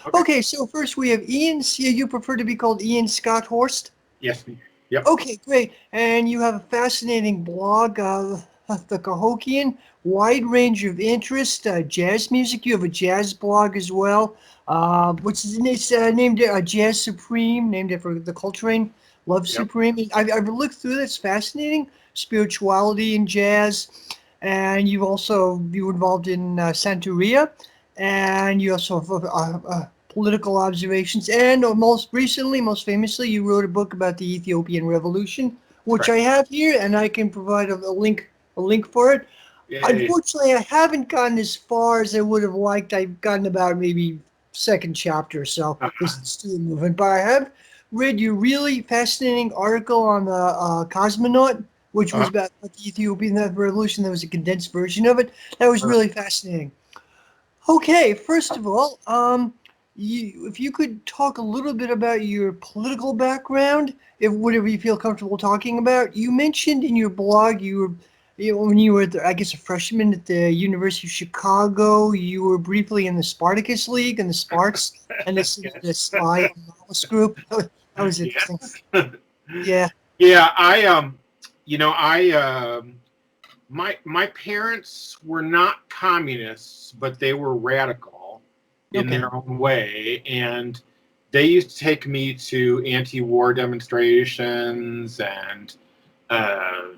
Okay. Okay, so first we have Ian. See, you prefer to be called Ian Scott Horst? Yes. Yep. Okay, great. And you have a fascinating blog, The Cahokian, wide range of interest, jazz music. You have a jazz blog as well, it's named Jazz Supreme, named after the Coltrane, Love Yep. Supreme. I've looked through this, fascinating, spirituality in jazz. And you were involved in Santeria, and you also have political observations. And most recently, most famously, you wrote a book about the Ethiopian Revolution, which I Correct. have here, and I can provide a link for it. Yay. Unfortunately, I haven't gotten as far as I would have liked. I've gotten about maybe second chapter or so. Uh-huh. It's still moving, but I have read your really fascinating article on the cosmonaut, which was Uh-huh. about the Ethiopian Revolution. There was a condensed version of it. That was Perfect. really fascinating. Okay, first of all, if you could talk a little bit about your political background, if whatever you feel comfortable talking about. You mentioned in your blog when you were, I guess, a freshman at the University of Chicago, you were briefly in the Spartacus League and the Sparks, and the Yes. spy on Maoist group. That was interesting. Yes. Yeah. Yeah, I my parents were not communists, but they were radical in Okay. their own way, and they used to take me to anti-war demonstrations, and uh,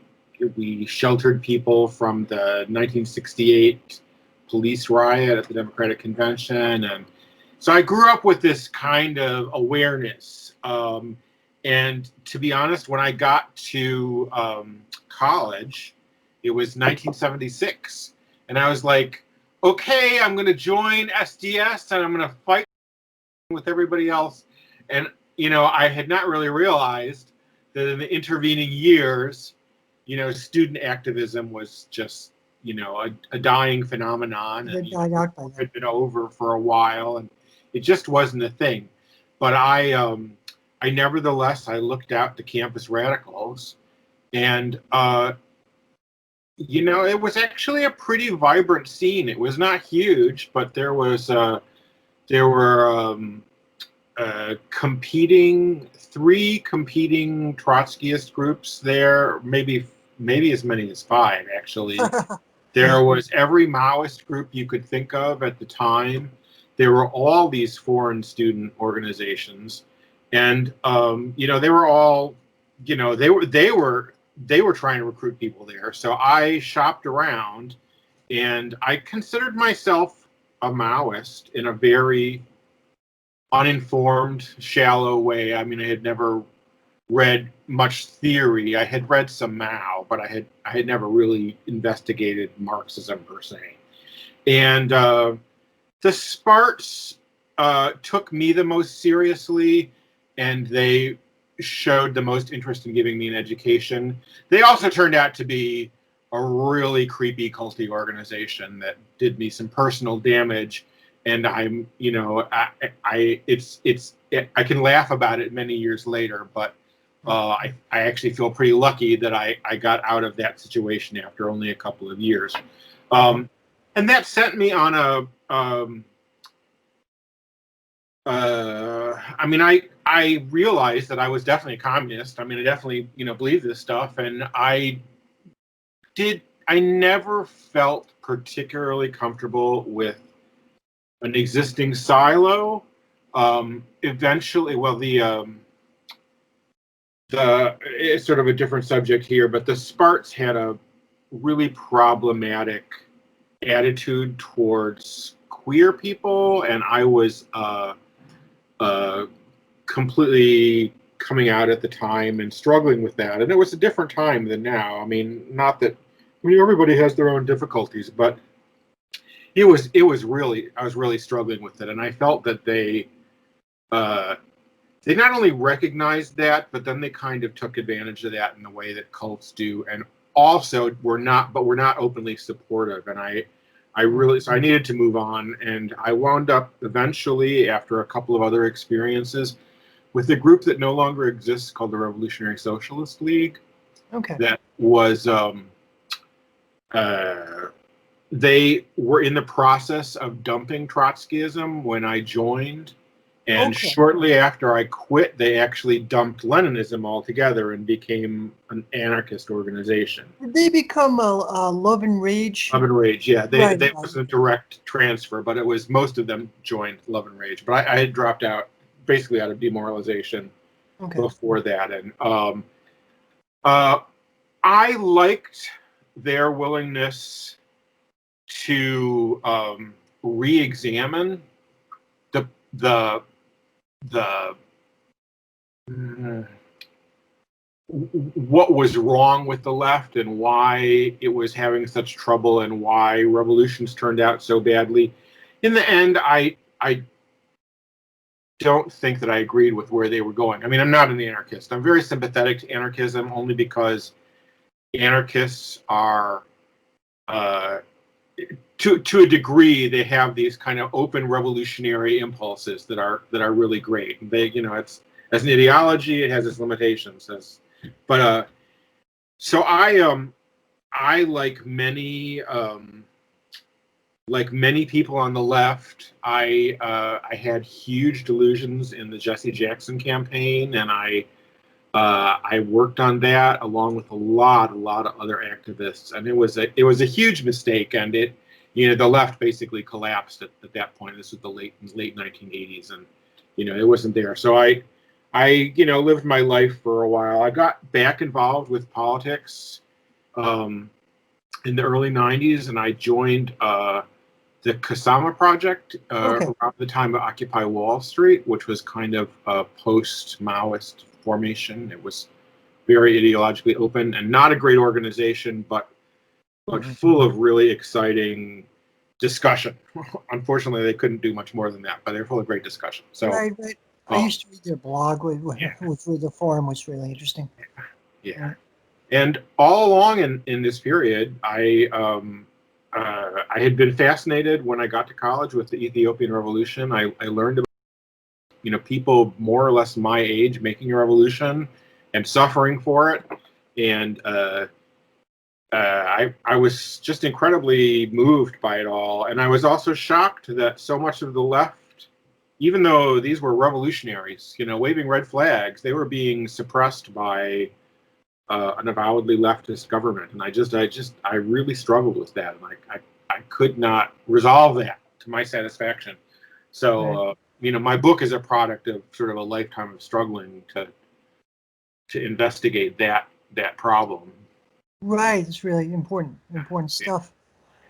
we sheltered people from the 1968 police riot at the Democratic Convention, and so I grew up with this kind of awareness. And to be honest, when I got to college, it was 1976, and I was like, okay, I'm going to join SDS and I'm going to fight with everybody else. And, I had not really realized that in the intervening years, student activism was just, a dying phenomenon. It And, had died the out by war then. had been over for a while and it just wasn't a thing. But I nevertheless, I looked out the campus radicals and, it was actually a pretty vibrant scene. It was not huge, but there were three competing Trotskyist groups there, maybe as many as five actually. Yeah. There was every Maoist group you could think of at the time. There were all these foreign student organizations, and they were all, they were trying to recruit people there. So I shopped around, and I considered myself a Maoist in a very uninformed, shallow way. I mean, I had never read much theory. I had read some Mao, but I had never really investigated Marxism per se. And the Sparts took me the most seriously, and they showed the most interest in giving me an education. They also turned out to be a really creepy, culty organization that did me some personal damage. And I'm, I can laugh about it many years later, but I actually feel pretty lucky that I got out of that situation after only a couple of years. Okay. And that sent me on I mean, I realized that I was definitely a communist. I mean, I definitely, believed this stuff. And I never felt particularly comfortable with an existing silo. Eventually, well, it's sort of a different subject here, but the Sparts had a really problematic attitude towards queer people, and I was completely coming out at the time and struggling with that. And it was a different time than now. I mean, not that, everybody has their own difficulties, but it was really, I was really struggling with it, and I felt that they not only recognized that, but then they kind of took advantage of that in the way that cults do, and also were not openly supportive. And so I needed to move on, and I wound up eventually, after a couple of other experiences, with a group that no longer exists called the Revolutionary Socialist League. Okay. That was uh, they were in the process of dumping Trotskyism when I joined. And Okay. shortly after I quit, they actually dumped Leninism altogether and became an anarchist organization. Did they become a Love and Rage? Love and Rage, yeah. Right. They wasn't a direct transfer, but it was most of them joined Love and Rage. But I had dropped out basically out of demoralization before that. And I liked their willingness to re-examine the what was wrong with the left and why it was having such trouble and why revolutions turned out so badly. In the end, I don't think that I agreed with where they were going. I mean, I'm not an anarchist. I'm very sympathetic to anarchism only because anarchists are, to a degree, they have these kind of open revolutionary impulses that are really great. They, it's as an ideology, it has its limitations. But so I like many people on the left, I had huge delusions in the Jesse Jackson campaign, and I worked on that along with a lot of other activists, and it was a huge mistake, and the left basically collapsed at that point. This was the late 1980s, and it wasn't there. So I lived my life for a while. I got back involved with politics in the early 90s, and I joined the Kasama Project around the time of Occupy Wall Street, which was kind of a post-Maoist formation. It was very ideologically open and not a great organization, but full of really exciting discussion. Unfortunately, they couldn't do much more than that, but they're full of great discussion. So, right. I used to read their blog with the forum was really interesting. Yeah. And all along in this period, I had been fascinated when I got to college with the Ethiopian Revolution. I learned about people more or less my age making a revolution and suffering for it, and I was just incredibly moved by it all. And I was also shocked that so much of the left, even though these were revolutionaries, waving red flags, they were being suppressed by an avowedly leftist government. And I really struggled with that. And I could not resolve that to my satisfaction. So, my book is a product of sort of a lifetime of struggling to investigate that problem. Right, it's really important stuff.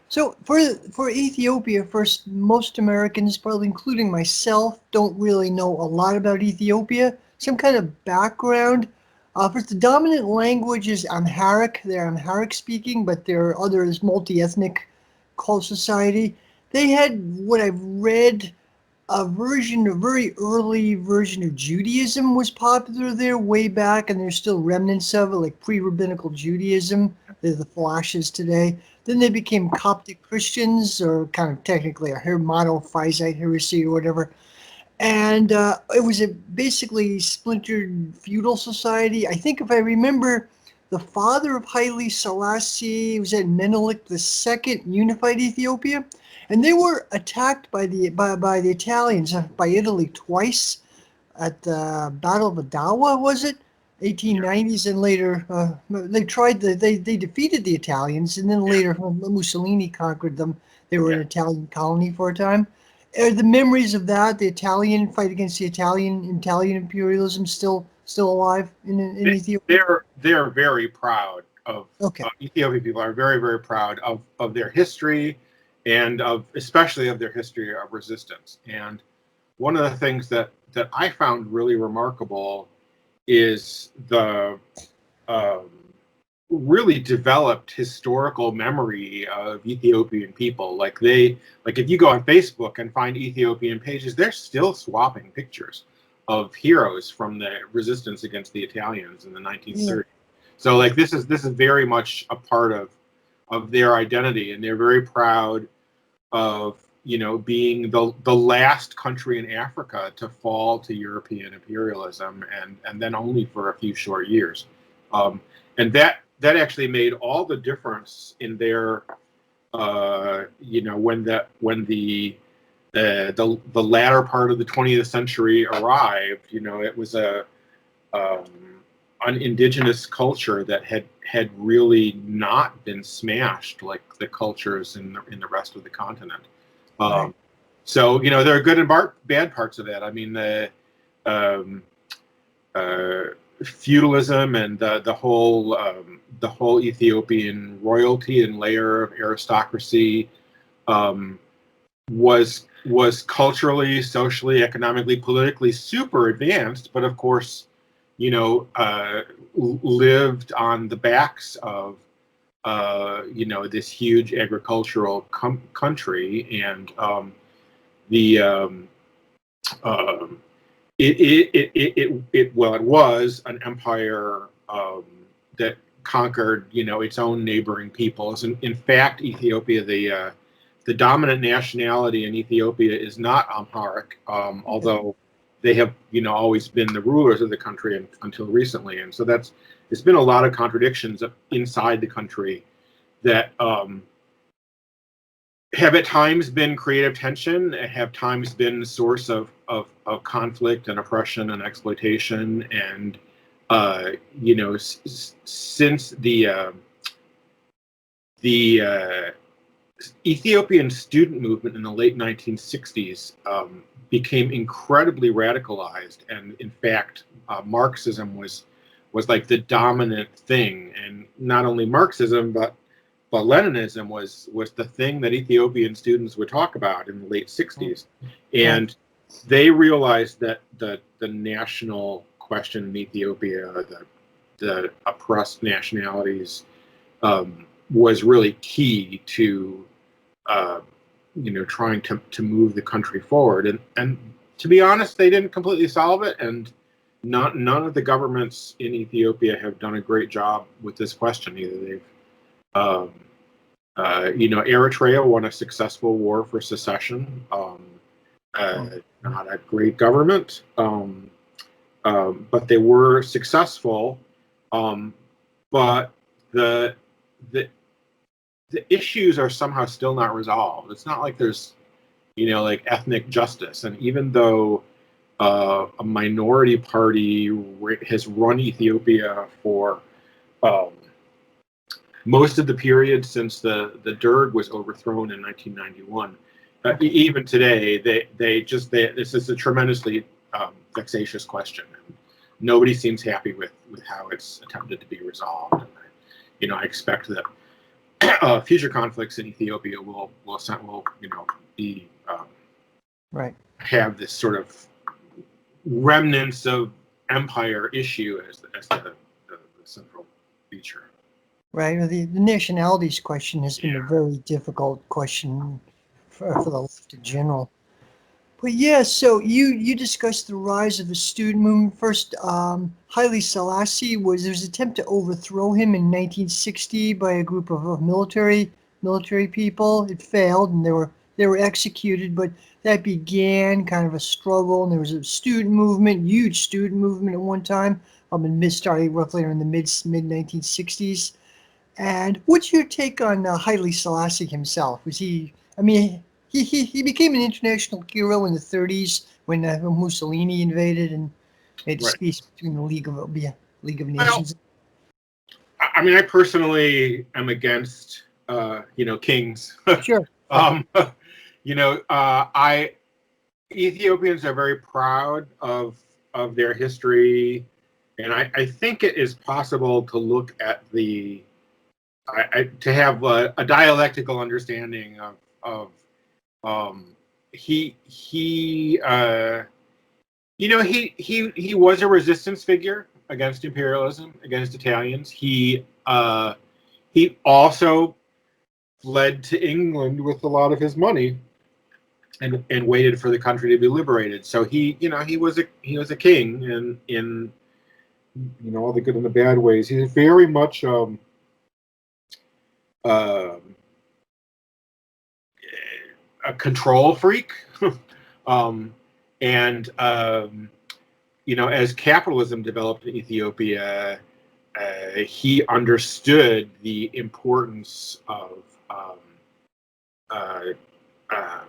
So for Ethiopia, first, most Americans, probably including myself, don't really know a lot about Ethiopia. Some kind of background. First, the dominant language is Amharic. They're Amharic speaking, but there are others, multi-ethnic cult society. They had what I've read, a very early version of Judaism was popular there way back, and there's still remnants of it, like pre-rabbinical Judaism. They're the flashes today. Then they became Coptic Christians, or kind of technically a monophysite heresy or whatever. And it was a basically splintered feudal society. I think if I remember, the father of Haile Selassie was at Menelik II, unified Ethiopia. And they were attacked by the Italians, by Italy twice at the Battle of Adawa, was it? 1890s, and later they defeated the Italians, and then later Mussolini conquered them. They were an Italian colony for a time. Are the memories of that, the Italian fight against the Italian imperialism, still alive in Ethiopia? They're very proud of Ethiopian people are very proud of their history, and especially of their history of resistance. And one of the things that I found really remarkable is the really developed historical memory of Ethiopian people. Like if you go on Facebook and find Ethiopian pages, they're still swapping pictures of heroes from the resistance against the Italians in the 1930s. So this is very much a part of their identity, and they're very proud of being the last country in Africa to fall to European imperialism, and then only for a few short years. And that actually made all the difference in their when the latter part of the 20th century arrived, it was um, an indigenous culture that had really not been smashed like the cultures in the rest of the continent. Right. So there are good and bad parts of that. I mean, um, uh, feudalism and the whole Ethiopian royalty and layer of aristocracy um, was culturally, socially, economically, politically super advanced, but of course, lived on the backs of this huge agricultural country, and the it was an empire that conquered its own neighboring peoples. And in fact, Ethiopia, the dominant nationality in Ethiopia is not Amharic, although they have always been the rulers of the country until recently. And so there's been a lot of contradictions inside the country that have at times been creative tension, have times been a source of conflict and oppression and exploitation. And since the Ethiopian student movement in the late 1960s became incredibly radicalized, and in fact, Marxism was like the dominant thing. And not only Marxism, but Leninism was the thing that Ethiopian students would talk about in the late 60s. And they realized that the national question in Ethiopia, the oppressed nationalities, was really key to trying to move the country forward. And to be honest, they didn't completely solve it, and none of the governments in Ethiopia have done a great job with this question either. They've Eritrea won a successful war for secession. Not a great government, but they were successful. But the issues are somehow still not resolved. It's not like there's like ethnic justice. And even though a minority party has run Ethiopia for most of the period since the Derg was overthrown in 1991. Even today, this is a tremendously vexatious question. Nobody seems happy with how it's attempted to be resolved. And I expect that future conflicts in Ethiopia will be right. have this sort of remnants of empire issue as the central feature. Right. Well, the nationalities question has been a very difficult question for the left in general. But yeah, so you discussed the rise of the student movement. First, Haile Selassie there's an attempt to overthrow him in 1960 by a group of military people. It failed, and they were executed. But that began kind of a struggle, and there was a student movement, huge student movement at one time. Starting roughly in the mid 1960s. And what's your take on Haile Selassie himself? Was he? I mean, he became an international hero in the 30s when Mussolini invaded and made a peace between the League of Nations. Well, I mean, I personally am against kings. Sure. Ethiopians are very proud of their history, and I think it is possible to look at to have a dialectical understanding of he was a resistance figure against imperialism, against Italians. He also fled to England with a lot of his money and waited for the country to be liberated. So he was a king in all the good and the bad ways. He's very much a control freak. And as capitalism developed in Ethiopia, he understood the importance of uh, uh,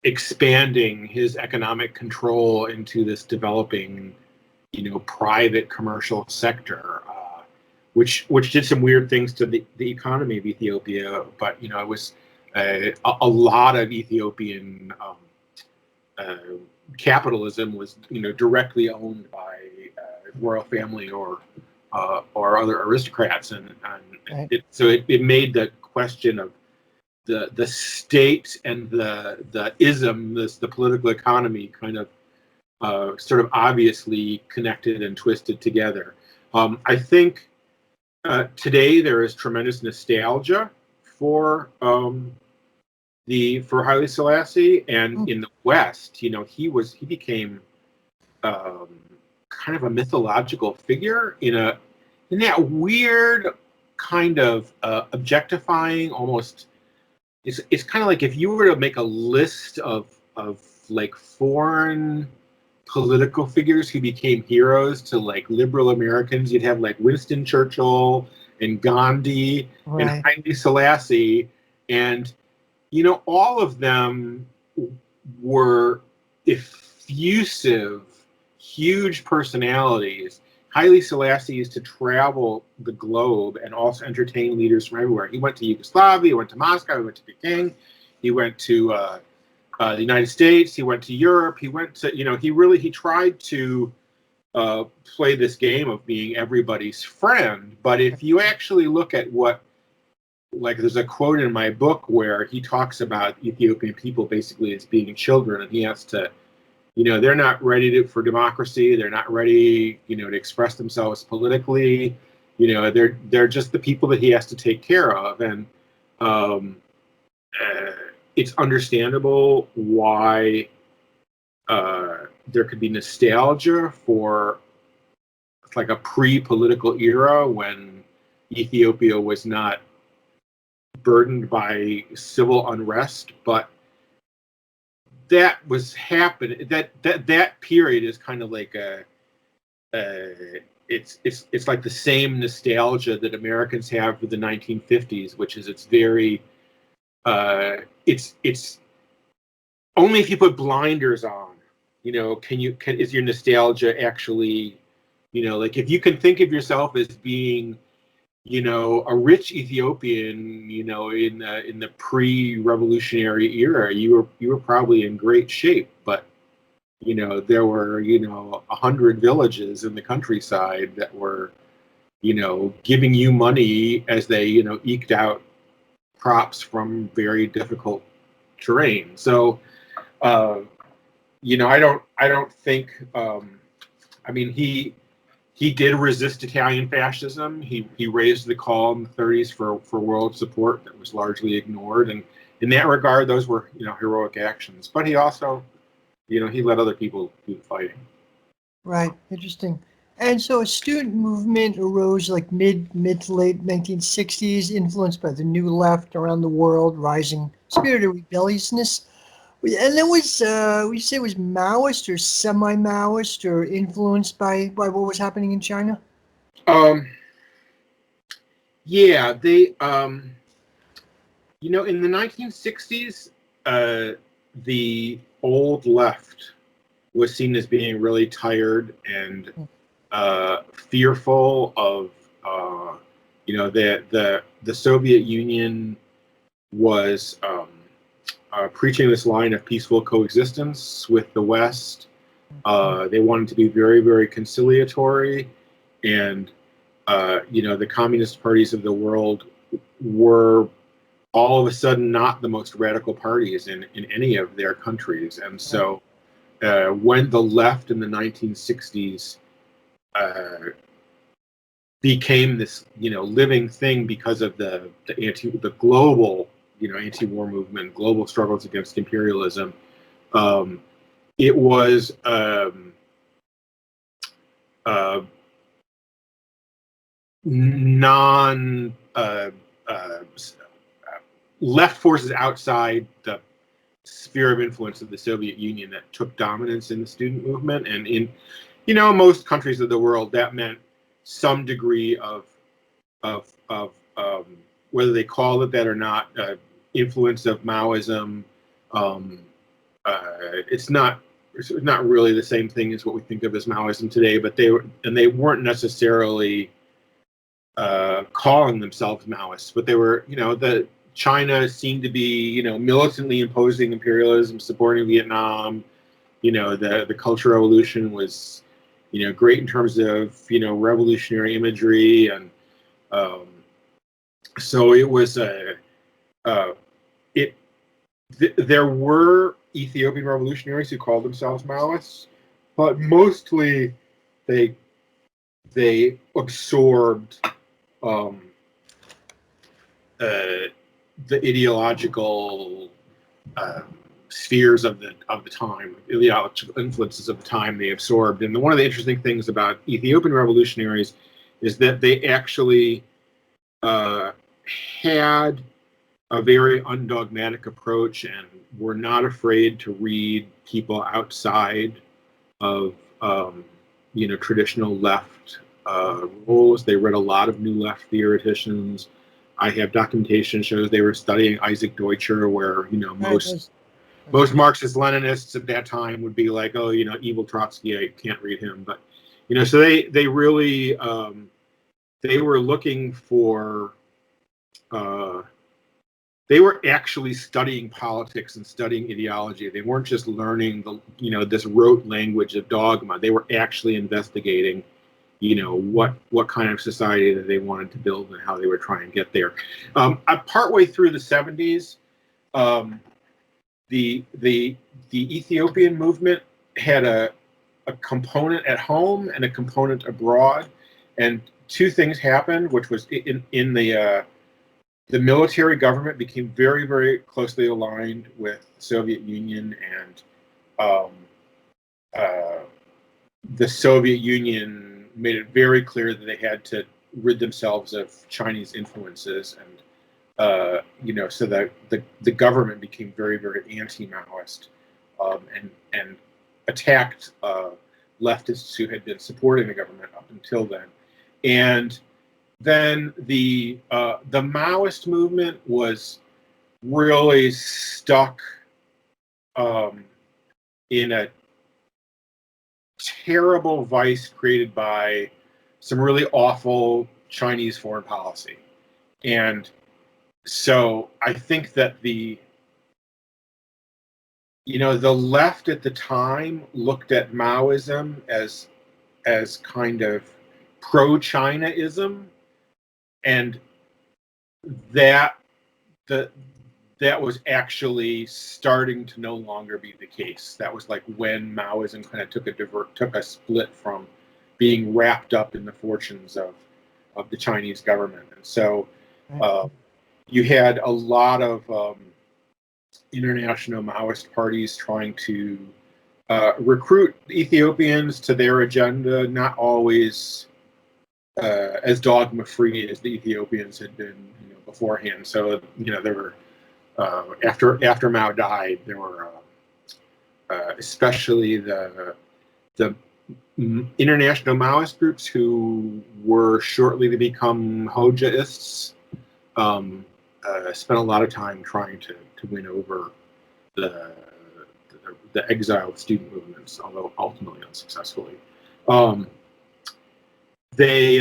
expanding his economic control into this developing, private commercial sector, which did some weird things to the economy of Ethiopia. But it was a lot of Ethiopian uh, capitalism was directly owned by royal family or other aristocrats, and Right. so it made the question of the state and the ism, the political economy, kind of sort of obviously connected and twisted together. I think today there is tremendous nostalgia for Haile Selassie, and in the West, he became kind of a mythological figure in that weird kind of objectifying, almost. It's kind of like if you were to make a list of like foreign political figures who became heroes to like liberal Americans, you'd have like Winston Churchill and Gandhi and Right. Haile Selassie, and all of them were effusive, huge personalities. Haile Selassie used to travel the globe and also entertain leaders from everywhere. He went to Yugoslavia, he went to Moscow, he went to Peking, he went to the United States, he went to Europe, he went to, he tried to play this game of being everybody's friend. But if you actually look at like there's a quote in my book where he talks about Ethiopian people basically as being children, and he has to, they're not ready for democracy. They're not ready, to express themselves politically. They're just the people that he has to take care of, and it's understandable why there could be nostalgia for like a pre-political era when Ethiopia was not burdened by civil unrest, but that was happening. That period is kind of like it's like the same nostalgia that Americans have for the 1950s, which is it's very it's only if you put blinders on, is your nostalgia actually, like if you can think of yourself as being a rich Ethiopian, in the pre-revolutionary era, you were probably in great shape. But there were 100 villages in the countryside that were giving you money as they eked out crops from very difficult terrain. So I don't think. I mean, he did resist Italian fascism. He raised the call in the 30s for world support that was largely ignored, and in that regard, those were heroic actions. But he also, he let other people do the fighting. Right. Interesting. And so a student movement arose like mid to late 1960s, influenced by the New Left around the world, rising spirit of rebelliousness. And that was, would you say it was Maoist or semi-Maoist or influenced by what was happening in China? Um, yeah, they, in the 1960s, the old left was seen as being really tired and fearful of, the Soviet Union was preaching this line of peaceful coexistence with the West. They wanted to be very, very conciliatory, and the communist parties of the world were all of a sudden not the most radical parties in any of their countries. And so when the left in the 1960s became this living thing because of the global anti-war movement, global struggles against imperialism, it was non left forces outside the sphere of influence of the Soviet Union that took dominance in the student movement. And in most countries of the world, that meant some degree of whether they call it that or not, influence of Maoism. It's not really the same thing as what we think of as Maoism today, but they weren't necessarily calling themselves Maoists, but they were, the China seemed to be, militantly imposing imperialism, supporting Vietnam. The Cultural Revolution was, great in terms of, revolutionary imagery, and so it was there were Ethiopian revolutionaries who called themselves Maoists, but mostly they absorbed the ideological spheres of the time, ideological influences of the time they absorbed. And one of the interesting things about Ethiopian revolutionaries is that they actually had a very undogmatic approach and were not afraid to read people outside of traditional left roles. They read a lot of new left theoreticians. I have documentation shows they were studying Isaac Deutscher, where most Marxist Leninists at that time would be like, oh, evil Trotsky, I can't read him. But so they really they were looking for they were actually studying politics and studying ideology. They weren't just learning this rote language of dogma. They were actually investigating what kind of society that they wanted to build and how they were trying to get there. Partway through the 70s, the Ethiopian movement had a component at home and a component abroad, and two things happened, which was in the military government became very, very closely aligned with the Soviet Union, and the Soviet Union made it very clear that they had to rid themselves of Chinese influences, and so that the government became very, very anti-Maoist, and attacked leftists who had been supporting the government up until then. And then the Maoist movement was really stuck in a terrible vice created by some really awful Chinese foreign policy. And so I think that the left at the time looked at Maoism as kind of pro-Chinaism, and that was actually starting to no longer be the case. That was like when Maoism kind of took a split from being wrapped up in the fortunes of the Chinese government. And so you had a lot of international Maoist parties trying to recruit Ethiopians to their agenda, not always as dogma-free as the Ethiopians had been beforehand. So there were after Mao died, there were especially the international Maoist groups who were shortly to become Hojaists, spent a lot of time trying to win over the exiled student movements, although ultimately unsuccessfully. They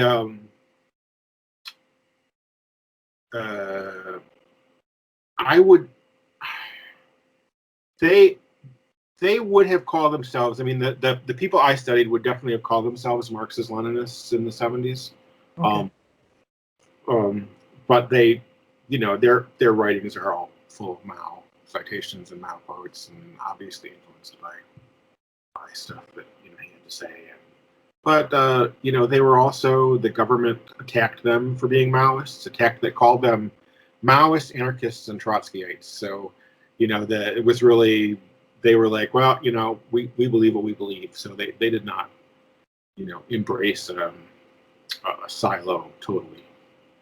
would have called themselves, I mean, the people I studied would definitely have called themselves Marxist-Leninists in the 70s. Okay. But they, their writings are all full of Mao citations and Mao quotes, and obviously influenced by stuff that he had to say. But they were also, the government attacked them for being Maoists, they called them Maoists, anarchists, and Trotskyites. So, it was really, they were like, well, we believe what we believe. So they did not, embrace a silo totally.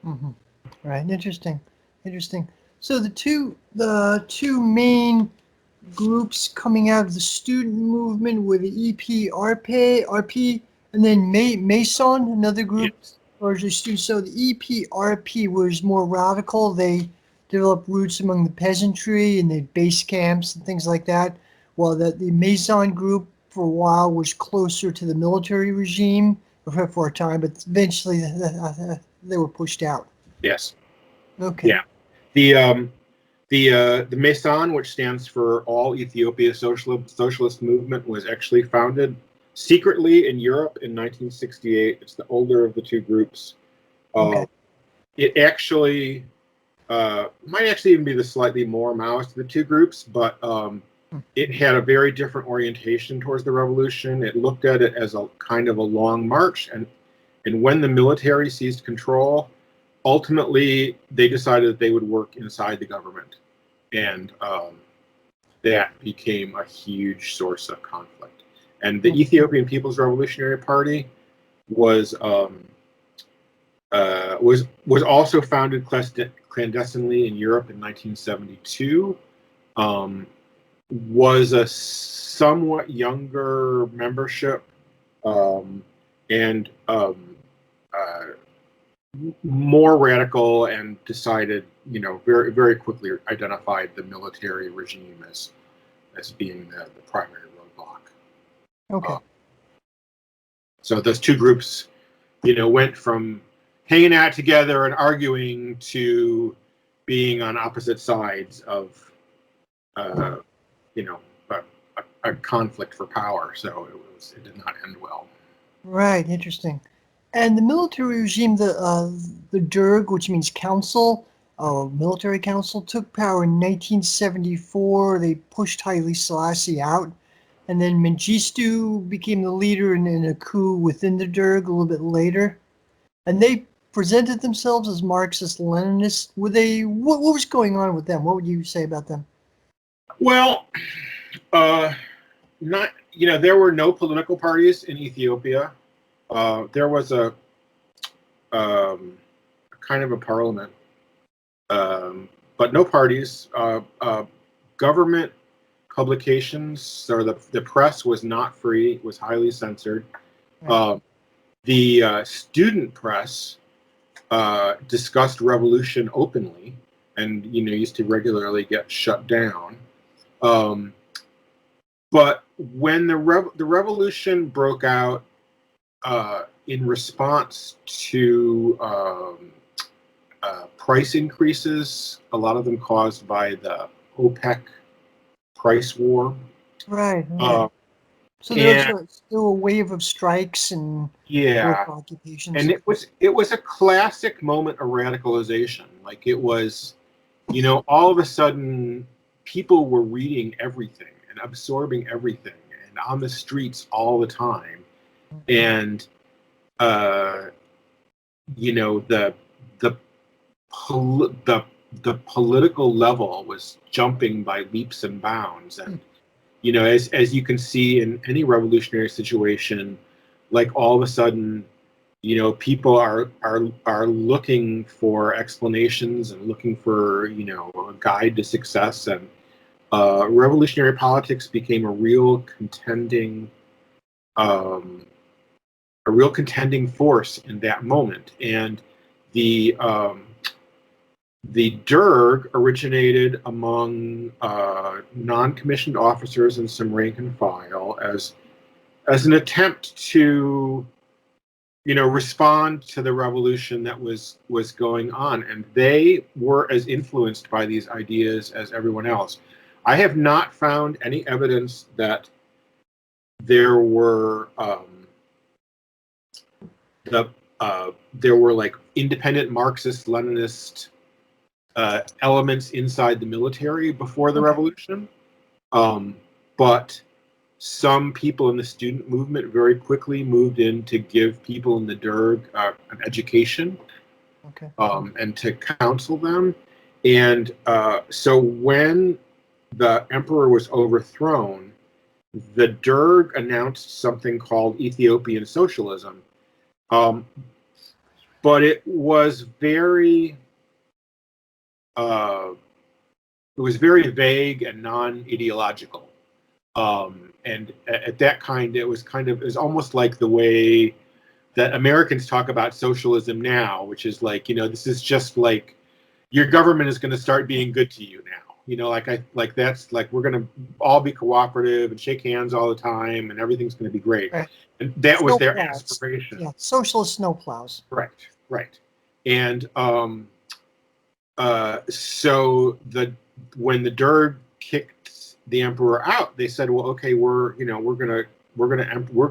Mm-hmm. Right. Interesting. So the two main groups coming out of the student movement were the EPRP, and then Mason, another group, largely students. So the EPRP was more radical. They developed roots among the peasantry and the base camps and things like that, while the Mason group for a while was closer to the military regime for a time, but eventually they were pushed out. Yes. Okay. Yeah. The Mason, which stands for All Ethiopia Socialist Movement, was actually founded secretly in Europe in 1968. It's the older of the two groups. Okay. It actually might actually even be the slightly more Maoist of the two groups, but it had a very different orientation towards the revolution. It looked at it as a kind of a long march, and when the military seized control, ultimately they decided that they would work inside the government, and that became a huge source of conflict. And the Ethiopian People's Revolutionary Party was also founded clandestinely in Europe in 1972. Was a somewhat younger membership, and more radical, and decided, very, very quickly identified the military regime as being the primary roadblock. Okay. So those two groups, went from hanging out together and arguing to being on opposite sides of, a conflict for power. So it did not end well. Right. Interesting. And the military regime, the Derg, which means council, military council, took power in 1974. They pushed Haile Selassie out, and then Mengistu became the leader in a coup within the Derg a little bit later. And they presented themselves as Marxist-Leninists. Were they? What was going on with them? What would you say about them? Well, there were no political parties in Ethiopia. There was a kind of a parliament, but no parties. Government publications, or the press, was not free. It was highly censored. Right. The student press discussed revolution openly, and used to regularly get shut down. But when the revolution broke out, in response to price increases, a lot of them caused by the OPEC price war. Right. So there was still a wave of strikes and work occupations. And it was a classic moment of radicalization. Like, it was, all of a sudden people were reading everything and absorbing everything and on the streets all the time. And the political level was jumping by leaps and bounds. And as you can see in any revolutionary situation, like, all of a sudden, people are looking for explanations and looking for a guide to success. And revolutionary politics became a real contending force in that moment. And the Derg originated among non-commissioned officers and some rank and file as an attempt to respond to the revolution that was going on. And they were as influenced by these ideas as everyone else. I have not found any evidence that there were like independent Marxist-Leninist elements inside the military before the revolution, but some people in the student movement very quickly moved in to give people in the Derg an education, and to counsel them. And so when the emperor was overthrown, the Derg announced something called Ethiopian socialism, but it was very vague and non-ideological. And at that kind, it was almost like the way that Americans talk about socialism now, which is like, this is just like your government is going to start being good to you now. You know, like that's like we're going to all be cooperative and shake hands all the time, and everything's going to be great. Right. And that was their Snowplows. aspiration. Yeah, socialist snowplows. Right, right. And so when the Derg kicked the emperor out, they said, well, okay, we're gonna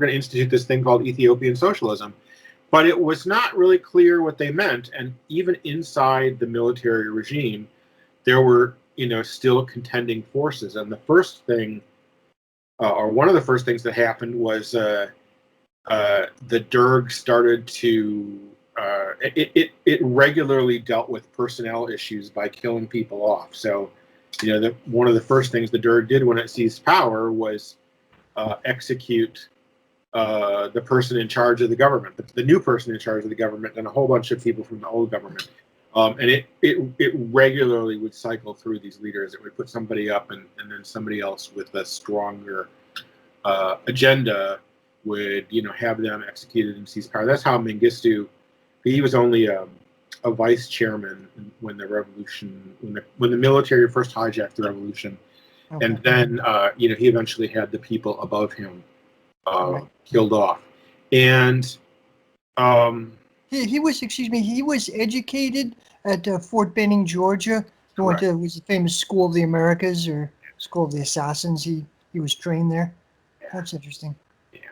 institute this thing called Ethiopian socialism. But it was not really clear what they meant, and even inside the military regime, there were still contending forces. And the first thing, or one of the first things that happened was the Derg started to it regularly dealt with personnel issues by killing people off. So, one of the first things the Derg did when it seized power was execute the person in charge of the government, the new person in charge of the government, and a whole bunch of people from the old government. And it regularly would cycle through these leaders. It would put somebody up, and then somebody else with a stronger agenda would have them executed and seize power. That's how Mengistu. He was only a vice chairman when the revolution, when the military first hijacked the revolution, okay. And then he eventually had the people above him killed off. And he was educated at Fort Benning, Georgia. He went to was the famous School of the Americas or School of the Assassins. He was trained there. Yeah. That's interesting. Yeah,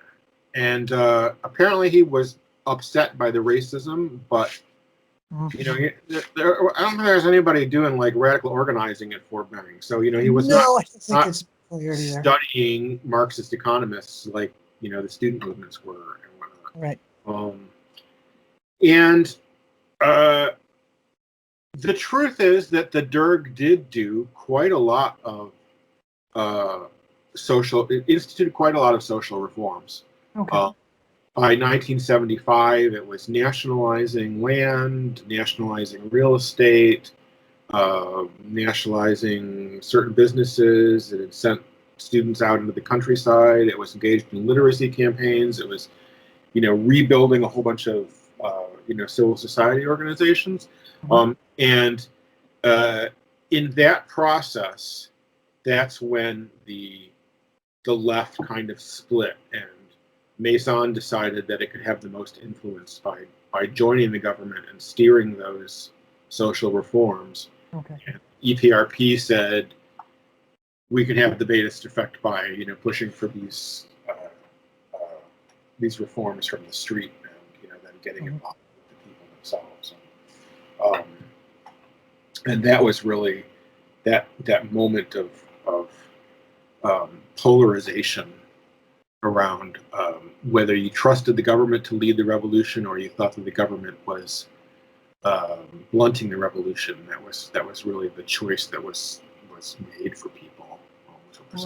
and apparently he was upset by the racism, but I don't think there's anybody doing like radical organizing at Fort Benning. So he was not studying Marxist economists like the student movements were and whatnot. Right. And the truth is that the Derg did do quite a lot of instituted quite a lot of social reforms. Okay. By 1975, it was nationalizing land, nationalizing real estate, nationalizing certain businesses. It had sent students out into the countryside. It was engaged in literacy campaigns. It was, rebuilding a whole bunch of, civil society organizations. Mm-hmm. And in that process, that's when the left kind of split, and Mason decided that it could have the most influence by joining the government and steering those social reforms. Okay. And EPRP said we could have the biggest effect by pushing for these reforms from the street, and then getting involved with the people themselves. And that was really that moment of polarization around whether you trusted the government to lead the revolution or you thought that the government was blunting the revolution. That was really the choice that was made for people.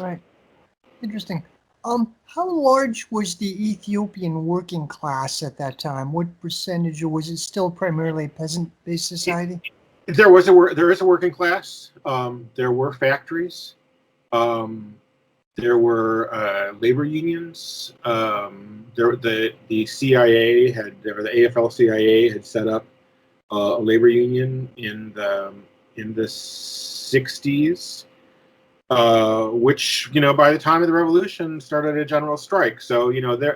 Right. Interesting. How large was the Ethiopian working class at that time? What percentage, or was it still primarily a peasant-based society? There is a working class. There were factories. There were labor unions. The CIA or the AFL-CIA had set up a labor union in the 60s, which by the time of the revolution started a general strike. So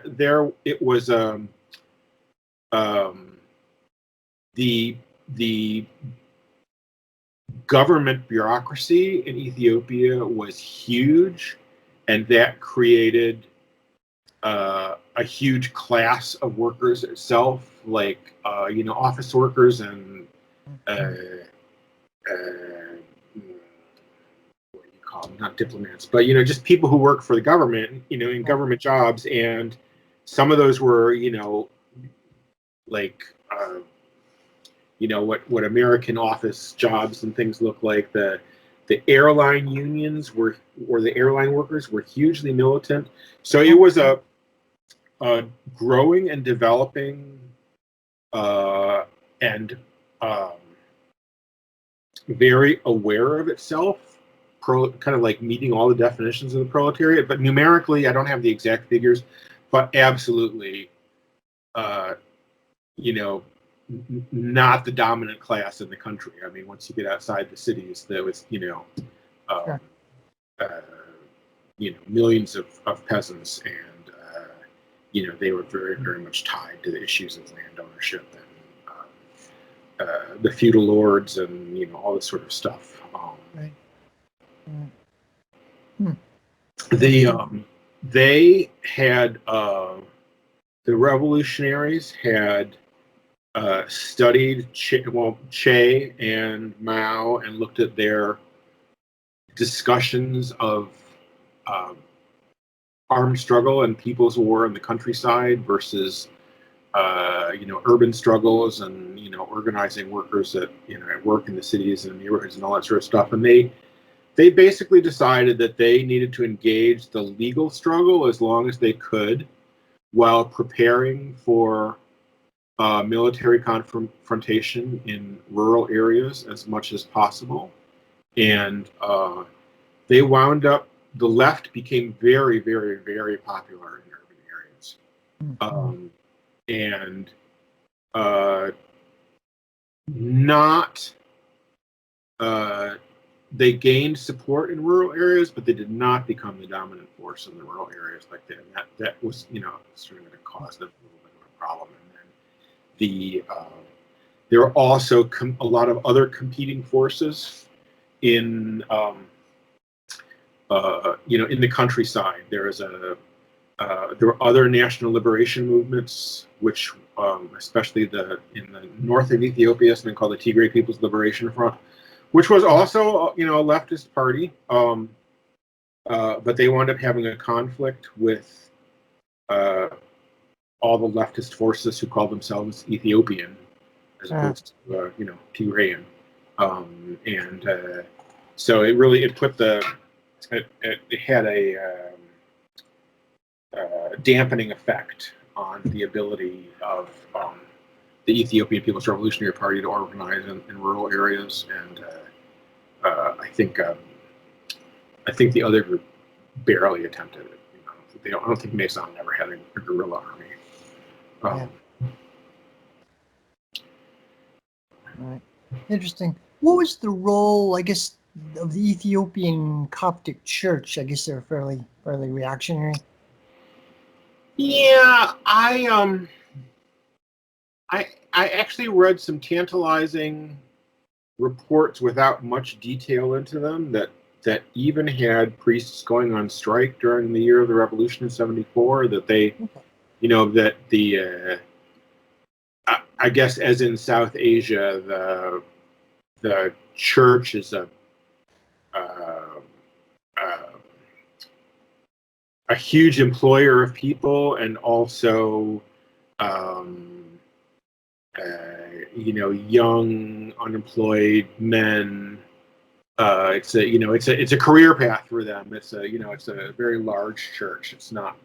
there it was. The government bureaucracy in Ethiopia was huge, and that created a huge class of workers itself, like office workers and what do you call them? Not diplomats, but just people who work for the government, in government jobs, and some of those were like what American office jobs and things look like. The airline unions or the airline workers were hugely militant. So it was a growing and developing and very aware of itself, kind of like meeting all the definitions of the proletariat. But numerically, I don't have the exact figures, but absolutely, not the dominant class in the country. I mean, once you get outside the cities, there was, Sure. millions of peasants, and they were very, very much tied to the issues of land ownership and the feudal lords and all this sort of stuff. Right. Hmm. They had the revolutionaries had studied Che and Mao and looked at their discussions of armed struggle and people's war in the countryside versus urban struggles and organizing workers that at work in the cities and neighborhoods and all that sort of stuff. And they basically decided that they needed to engage the legal struggle as long as they could while preparing for military confrontation in rural areas as much as possible. And they wound up, the left became very, very, very popular in urban areas. And they gained support in rural areas, but they did not become the dominant force in the rural areas like that. And that was, sort of going to cause them a little bit of a problem. And then there were also a lot of other competing forces in the countryside. There were other national liberation movements, which especially in the north of Ethiopia, something called the Tigray People's Liberation Front, which was also a leftist party, but they wound up having a conflict with all the leftist forces who called themselves Ethiopian, as opposed to Tigrayan, and so it had a dampening effect on the ability of the Ethiopian People's Revolutionary Party to organize in rural areas, and I think the other group barely attempted it. I don't think Mason ever had a guerrilla army. Right. Interesting. What was the role, I guess, of the Ethiopian Coptic Church? I guess they're fairly reactionary. Yeah, I actually read some tantalizing reports without much detail into them that even had priests going on strike during the year of the revolution in '74. That they, that the I guess as in South Asia, the church is a huge employer of people, and also young unemployed men. It's a career path for them. It's a very large church. It's not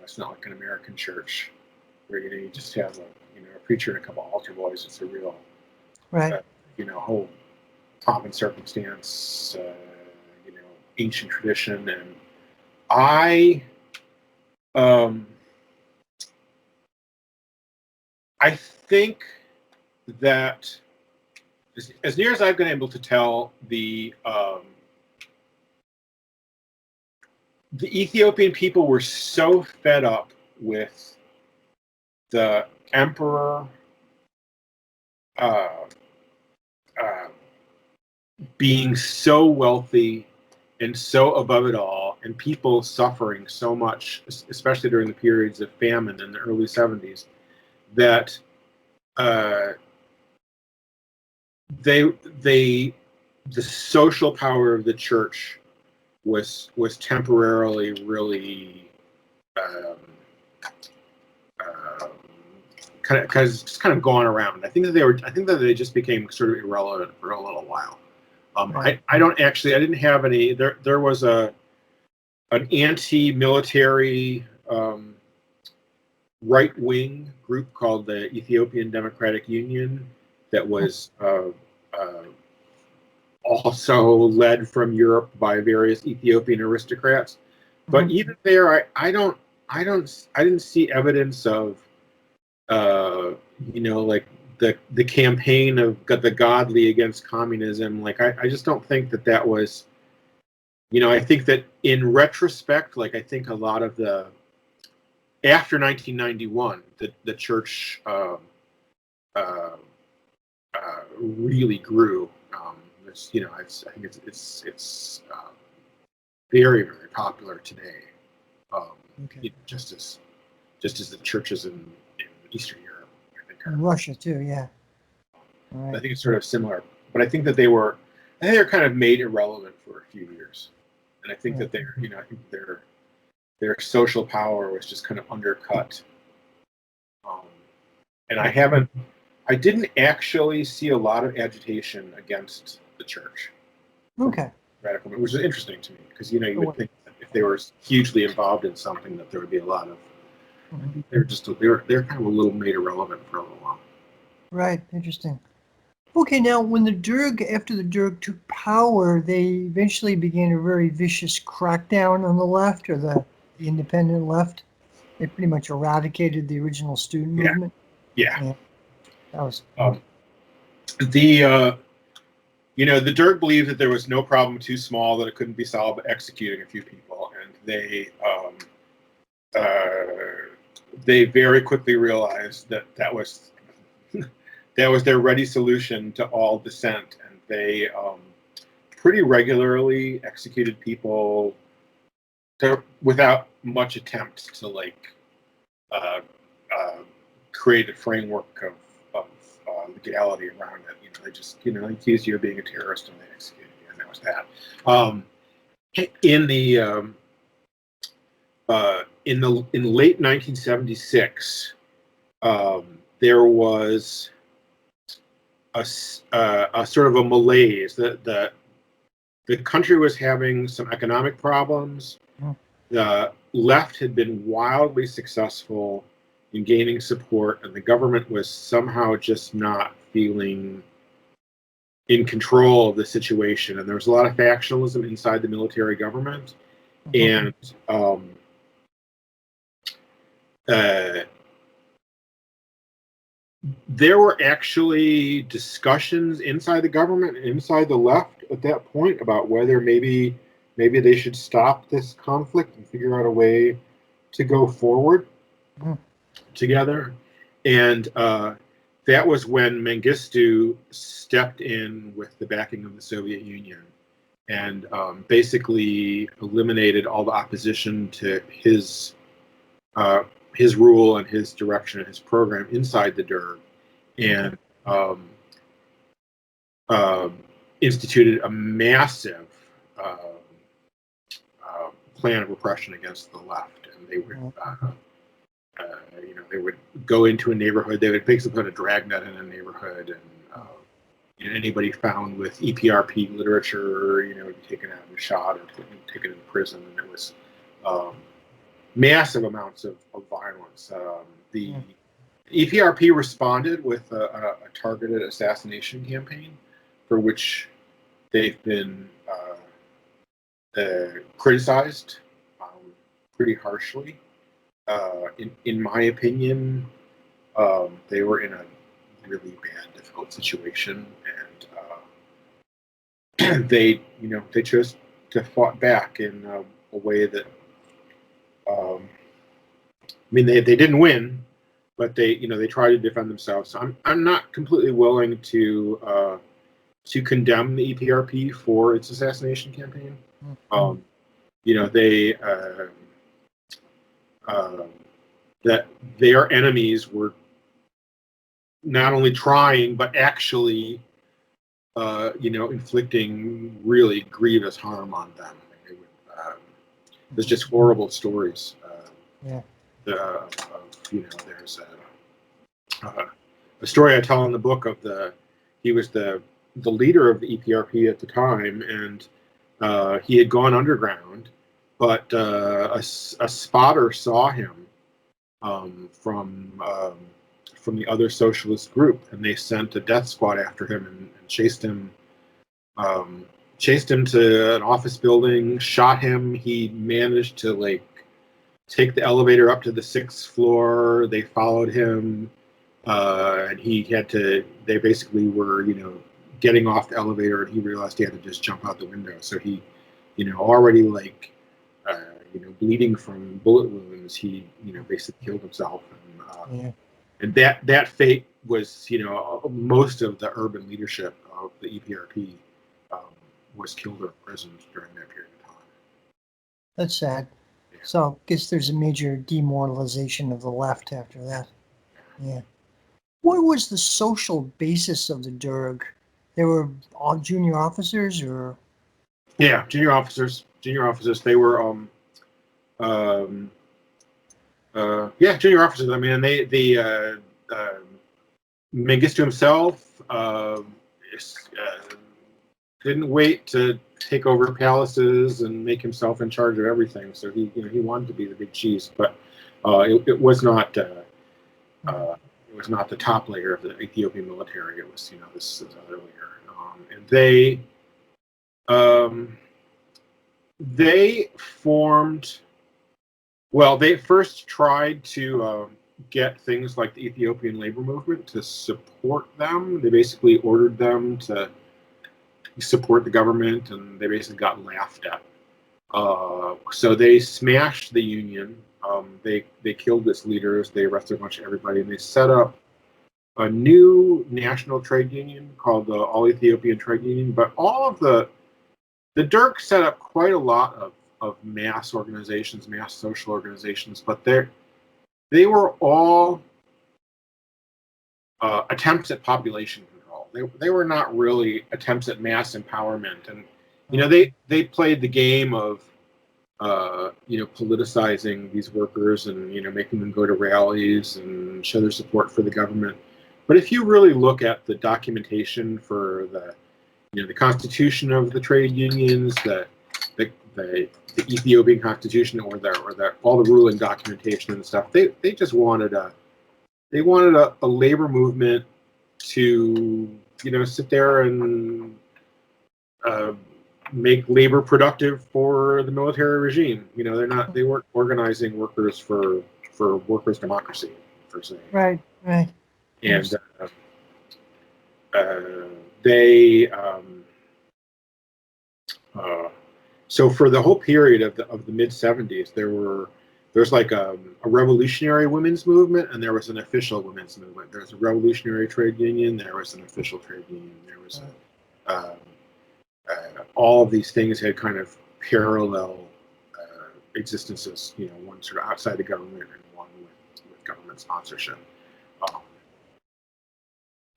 it's not like an American church where you just have a preacher and a couple altar boys. It's a real right. Whole pomp and circumstance, ancient tradition. And I think that as near as I've been able to tell, the Ethiopian people were so fed up with the emperor being so wealthy and so above it all, and people suffering so much, especially during the periods of famine in the early 70s, that the social power of the church was temporarily really kind of gone around. I think that they just became sort of irrelevant for a little while. Right. I didn't have any. There was an anti-military right-wing group called the Ethiopian Democratic Union that was also led from Europe by various Ethiopian aristocrats. But even there, I didn't see evidence of like the campaign of the godly against communism. Like, I just don't think that was, I think that in retrospect, like, I think a lot of after 1991, the church really grew. I think it's very, very popular today. Okay. Just as the churches in Eastern Europe, I think. And Russia too, yeah. All I right. think it's sort of similar, but I think that they were kind of made irrelevant for a few years, and I think Right. that I think their social power was just kind of undercut. And I didn't actually see a lot of agitation against the church from Okay. radical, which is interesting to me, because you Oh, would think that if they were hugely involved in something, that there would be a lot of. mhm. They're kind of a little made irrelevant for a little while. Right. Interesting. Okay, now when after the Derg took power, they eventually began a very vicious crackdown on the left, or the independent left. They pretty much eradicated the original student Yeah, movement. yeah. Yeah, that was. The the Derg believed that there was no problem too small that it couldn't be solved by executing a few people, and they very quickly realized that was their ready solution to all dissent, and they pretty regularly executed people without much attempt to uh, uh, create a framework of legality around it. They just accused you of being a terrorist, and they executed you, and that was that. In late 1976, there was a sort of a malaise. The country was having some economic problems. Mhm. The left had been wildly successful in gaining support, and the government was somehow just not feeling in control of the situation. And there was a lot of factionalism inside the military government. And there were actually discussions inside the government and inside the left at that point about whether maybe they should stop this conflict and figure out a way to go forward together. And that was when Mengistu stepped in with the backing of the Soviet Union and basically eliminated all the opposition to his rule and his direction and his program inside the Derg, and instituted a massive plan of repression against the left. And they would, they would go into a neighborhood. They would basically put a dragnet in a neighborhood, and anybody found with EPRP literature, would be taken out and shot or taken in prison. And it was massive amounts of violence. The EPRP responded with a targeted assassination campaign, for which they've been criticized pretty harshly. In my opinion, they were in a really bad, difficult situation, and they chose to fight back in a way that. They didn't win, but they tried to defend themselves. So I'm not completely willing to condemn the EPRP for its assassination campaign. They that their enemies were not only trying but actually inflicting really grievous harm on them. There's just horrible stories. There's a story I tell in the book of he was the leader of the EPRP at the time, and he had gone underground, but a spotter saw him from the other socialist group, and they sent a death squad after him and chased him to an office building, shot him. He managed to take the elevator up to the 6th floor. They followed him. and he had to. They basically were, getting off the elevator, and he realized he had to just jump out the window. So he, already like, bleeding from bullet wounds, he, basically killed himself. Yeah. And that fate was, most of the urban leadership of the EPRP um, was killed or imprisoned during that period of time. That's sad. Yeah. So I guess there's a major demoralization of the left after that. Yeah. What was the social basis of the Derg? They were all junior officers, or? Yeah, junior officers. Junior officers. They were um, junior officers. I mean, Mengistu himself didn't wait to take over palaces and make himself in charge of everything. So he wanted to be the big cheese, but it was not. It was not the top layer of the Ethiopian military. It was, this other layer, and they formed. Well, they first tried to get things like the Ethiopian labor movement to support them. They basically ordered them to support the government, and they basically got laughed at. So they smashed the union. They killed its leaders. They arrested a bunch of everybody, and they set up a new national trade union called the All Ethiopian Trade Union. But all of the Derg set up quite a lot of mass organizations, mass social organizations, but they were all attempts at population control. They were not really attempts at mass empowerment, and they played the game of politicizing these workers and making them go to rallies and show their support for the government. But if you really look at the documentation for the constitution of the trade unions, the Ethiopian constitution, or all the ruling documentation and stuff, they just wanted a labor movement to sit there and make labor productive for the military regime. They weren't organizing workers for workers' democracy per se. Right. And they so for the whole period of the mid 70s, there's like a revolutionary women's movement, and there was an official women's movement. There's a revolutionary trade union. There was an official trade union. There was all of these things had kind of parallel existences. One sort of outside the government and one with government sponsorship.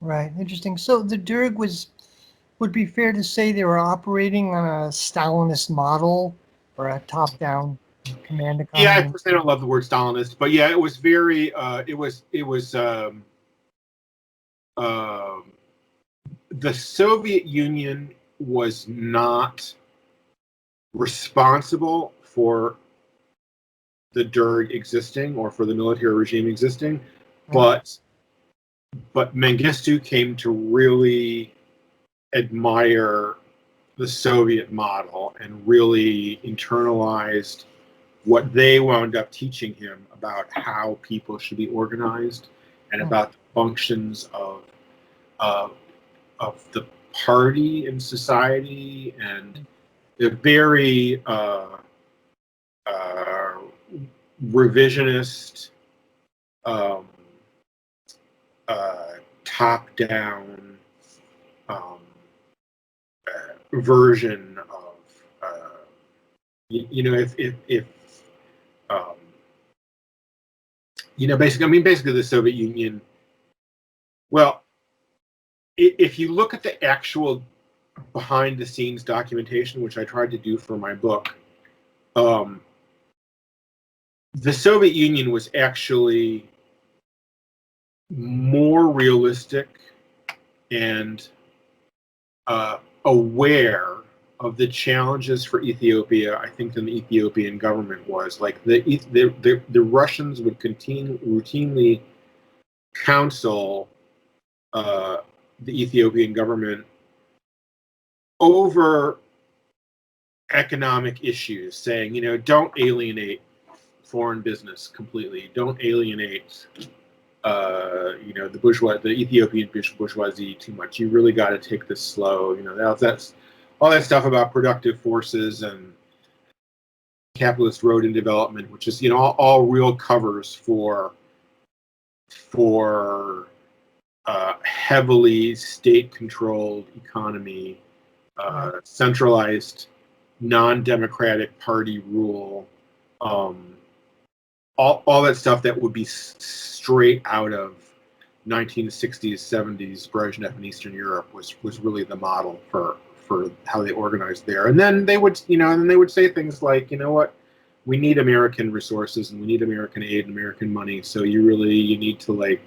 Right. Interesting. So the Derg would be fair to say they were operating on a Stalinist model, or a top-down command economy? Yeah, of course, I don't love the word Stalinist, but yeah, it was very. The Soviet Union was not responsible for the Derg existing or for the military regime existing, but Mengistu came to really admire the Soviet model and really internalized what they wound up teaching him about how people should be organized and about the functions of the party in society, and a very revisionist, top-down version of basically the Soviet Union. Well, if you look at the actual behind-the-scenes documentation, which I tried to do for my book, the Soviet Union was actually more realistic and aware of the challenges for Ethiopia, I think, than the Ethiopian government was. Like the Russians would routinely counsel the Ethiopian government over economic issues, saying, don't alienate foreign business completely. Don't alienate the the Ethiopian bourgeoisie too much. You really got to take this slow. That's all that stuff about productive forces and capitalist road and development, which is all real covers for heavily state-controlled economy, centralized, non-democratic party rule, all that stuff that would be straight out of 1960s, 70s Brezhnev in Eastern Europe was really the model for how they organized there. And then they would say things like, we need American resources and we need American aid and American money. So you need to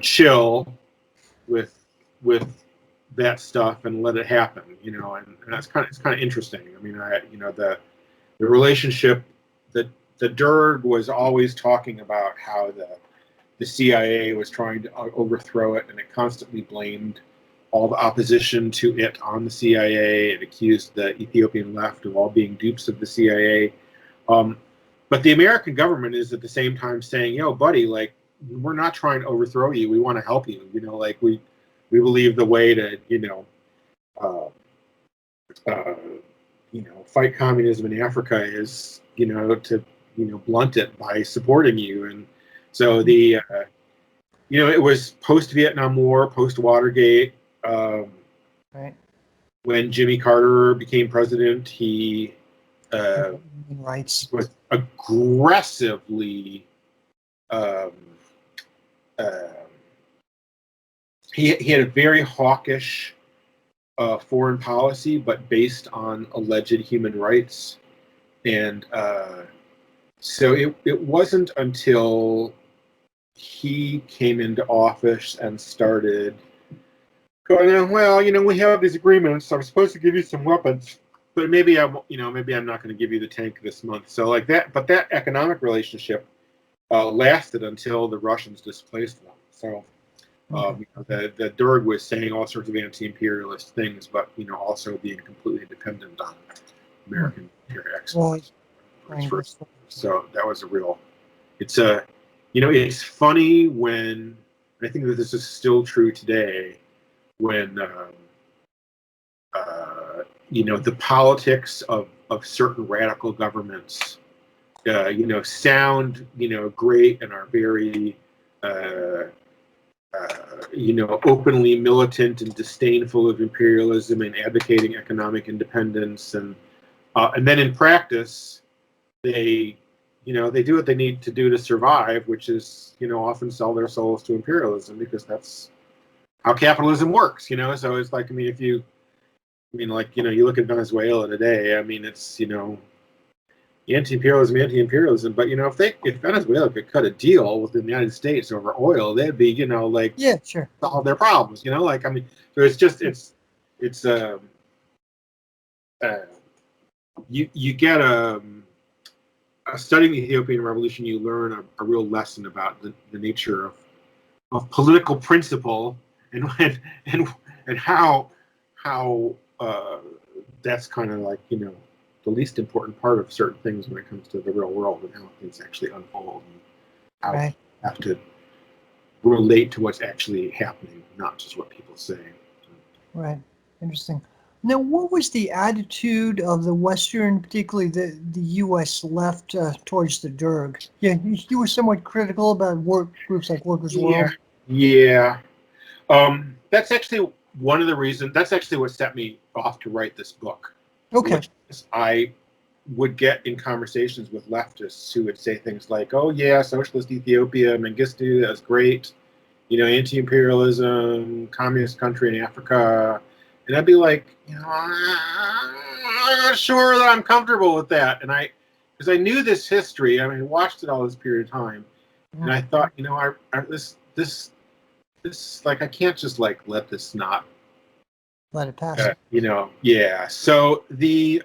chill with that stuff and let it happen, and it's kind of interesting. I mean, the relationship that the Derg was always talking about how the CIA was trying to overthrow it, and it constantly blamed all the opposition to it on the CIA. It accused the Ethiopian left of all being dupes of the CIA. But the American government is at the same time saying, yo, buddy, we're not trying to overthrow you. We want to help you. We believe the way to, fight communism in Africa is, to, blunt it by supporting you. And so it was post-Vietnam War, post-Watergate. Right. When Jimmy Carter became president, he rights was aggressively he had a very hawkish foreign policy, but based on alleged human rights. And so it wasn't until he came into office and started going, well, we have these agreements. I'm supposed to give you some weapons, but maybe I'm not going to give you the tank this month. So that, but that economic relationship lasted until the Russians displaced them. So the Derg was saying all sorts of anti-imperialist things, but also being completely dependent on American exports. So that was a real. It's it's funny when, I think that this is still true today, when the politics of certain radical governments sound great and are very openly militant and disdainful of imperialism and advocating economic independence, and then in practice they do what they need to do to survive, which is often sell their souls to imperialism, because that's how capitalism works. So it's like, you look at Venezuela today. It's anti-imperialism, but if Venezuela could cut a deal with the United States over oil, they'd be yeah, sure, solve their problems. So it's just you get studying the Ethiopian Revolution, you learn a real lesson about the nature of political principle, and how that's kind of the least important part of certain things when it comes to the real world, and how things actually unfold, and how you have to relate to what's actually happening, not just what people say. Right. Interesting. Now, what was the attitude of the Western, particularly the U.S. left towards the Derg? Yeah, you were somewhat critical about groups like Workers' World. Yeah. That's actually one of the reasons. That's actually what set me off to write this book. Okay. I would get in conversations with leftists who would say things like, "Oh yeah, socialist Ethiopia, Mengistu, that's great. Anti-imperialism, communist country in Africa," and I'd be like, I'm not sure that I'm comfortable with that. And because I knew this history, I watched it all this period of time, and I thought, this I can't just let this not let it pass. Yeah. So the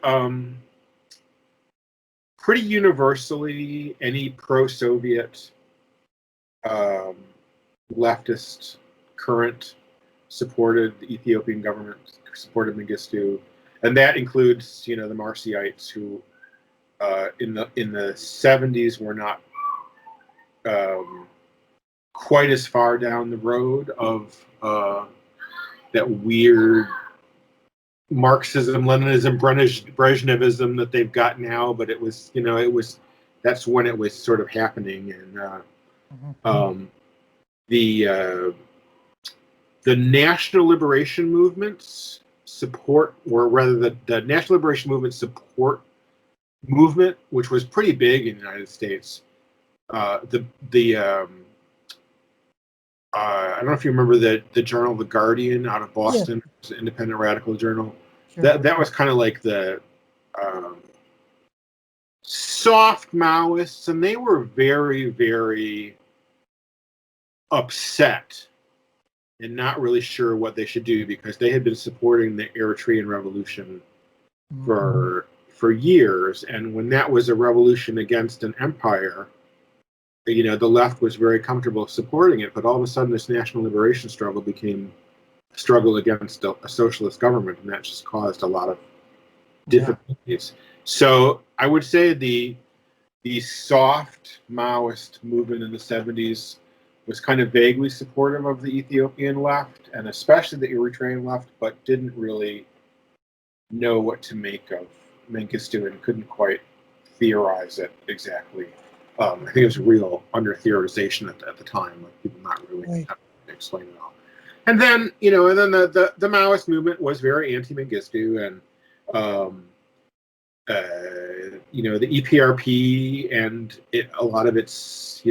pretty universally, any pro-Soviet leftist current supported the Ethiopian government, supported Mengistu, and that includes the Marciites, who in the 70s were not quite as far down the road of that weird Marxism, Leninism, Brezhnevism that they've got now, but it was, that's when it was sort of happening, and the National Liberation Movement's support, or rather the National Liberation Movement support movement, which was pretty big in the United States. I don't know if you remember the journal The Guardian out of Boston. Yeah. It was an independent radical journal. Sure. That was kind of like the soft Maoists, and they were very, very upset and not really sure what they should do, because they had been supporting the Eritrean Revolution for years, and when that was a revolution against an empire, the left was very comfortable supporting it, but all of a sudden this national liberation struggle became a struggle against a socialist government, and that just caused a lot of difficulties. Yeah. So I would say the soft Maoist movement in the 70s was kind of vaguely supportive of the Ethiopian left, and especially the Eritrean left, but didn't really know what to make of Mengistu and couldn't quite theorize it exactly. I think it was real under-theorization at the time, like people not really having to explain it all. And then, the Maoist movement was very anti-Mengistu, and the EPRP and a lot of its,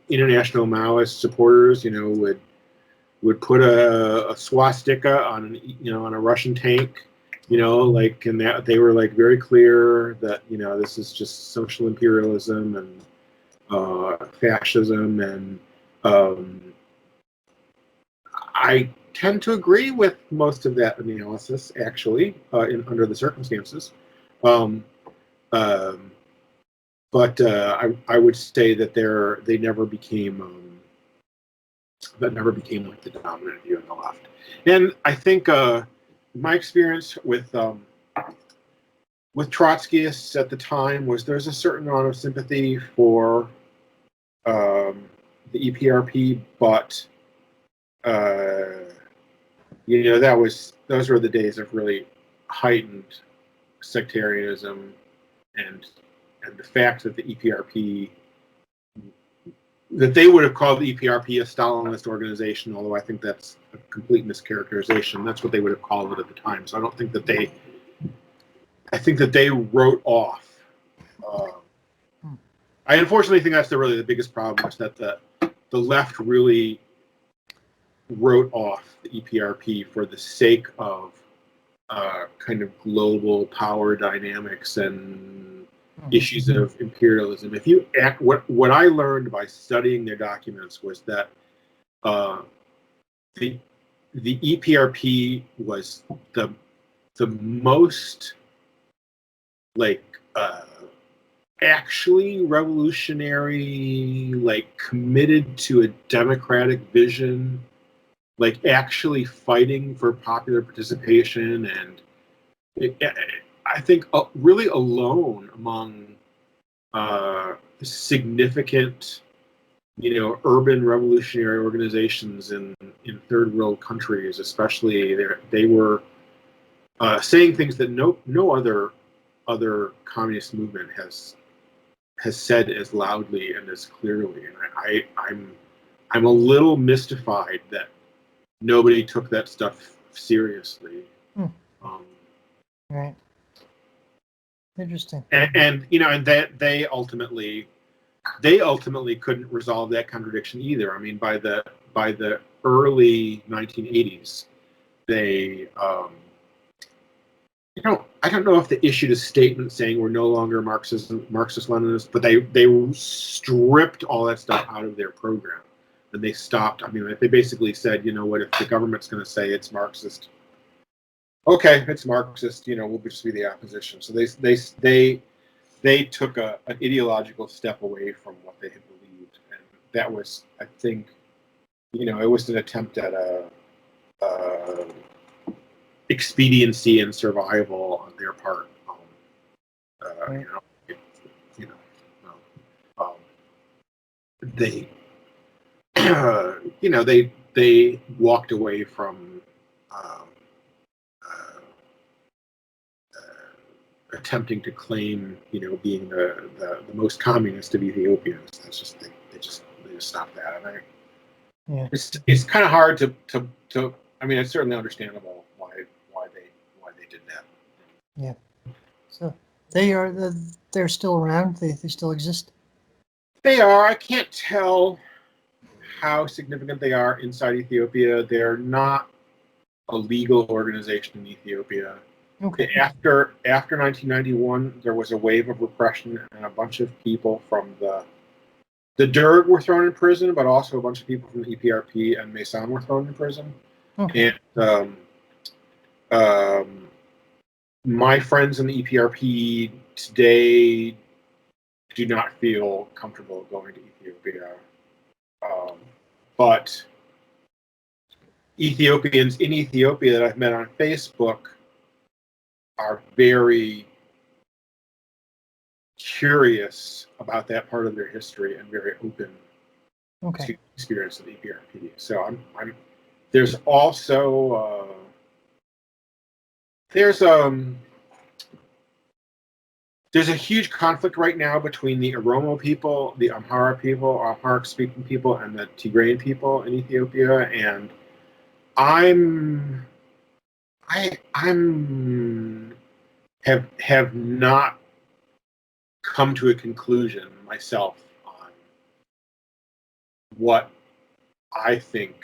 international Maoist supporters, would put a swastika on a Russian tank, and that they were like very clear that this is just social imperialism and fascism, and I tend to agree with most of that analysis, actually, under the circumstances. But I would say that they never became like the dominant view on the left. And I think my experience with Trotskyists at the time was there's a certain amount of sympathy for the EPRP, but those were the days of really heightened sectarianism, and the fact that the EPRP, that they would have called the EPRP a Stalinist organization, although I think that's a complete mischaracterization. That's what they would have called it at the time. So I don't think that I think that they wrote off. I unfortunately think that's really the biggest problem, is that the left really wrote off the EPRP for the sake of kind of global power dynamics and issues of imperialism. If you act, what I learned by studying their documents was that the EPRP was the most actually revolutionary, committed to a democratic vision, actually fighting for popular participation, and I think really alone among significant, urban revolutionary organizations in third world countries, especially. They were saying things that no other communist movement has said as loudly and as clearly. And I'm a little mystified that nobody took that stuff seriously. Right. Interesting. And that they ultimately couldn't resolve that contradiction either. I mean, by the early 1980s, they I don't know if they issued a statement saying we're no longer Marxist-Leninists, but they stripped all that stuff out of their program, and they stopped. I mean, they basically said, what, if the government's going to say it's Marxist, okay, it's Marxist, we'll just be the opposition. So they took an ideological step away from what they had believed, and that was, I think, it was an attempt at a expediency and survival on their part. Right. they walked away from uh, attempting to claim, being the most communist of Ethiopians. That's just they just stopped that. And Yeah. it's kind of hard to. I mean, it's certainly understandable why they did that. Yeah. So they're still around. They still exist. They are. I can't tell how significant they are inside Ethiopia. They're not a legal organization in Ethiopia. Okay. After 1991, there was a wave of repression, and a bunch of people from the Derg were thrown in prison, but also a bunch of people from the EPRP and Maoism were thrown in prison. Okay. And my friends in the EPRP today do not feel comfortable going to Ethiopia. But Ethiopians in Ethiopia that I've met on Facebook are very curious about that part of their history and very open to experience of the EPRP. So there's also there's a huge conflict right now between the Oromo people, the Amharic speaking people, and the Tigrayan people in Ethiopia, and I'm have not come to a conclusion myself on what I think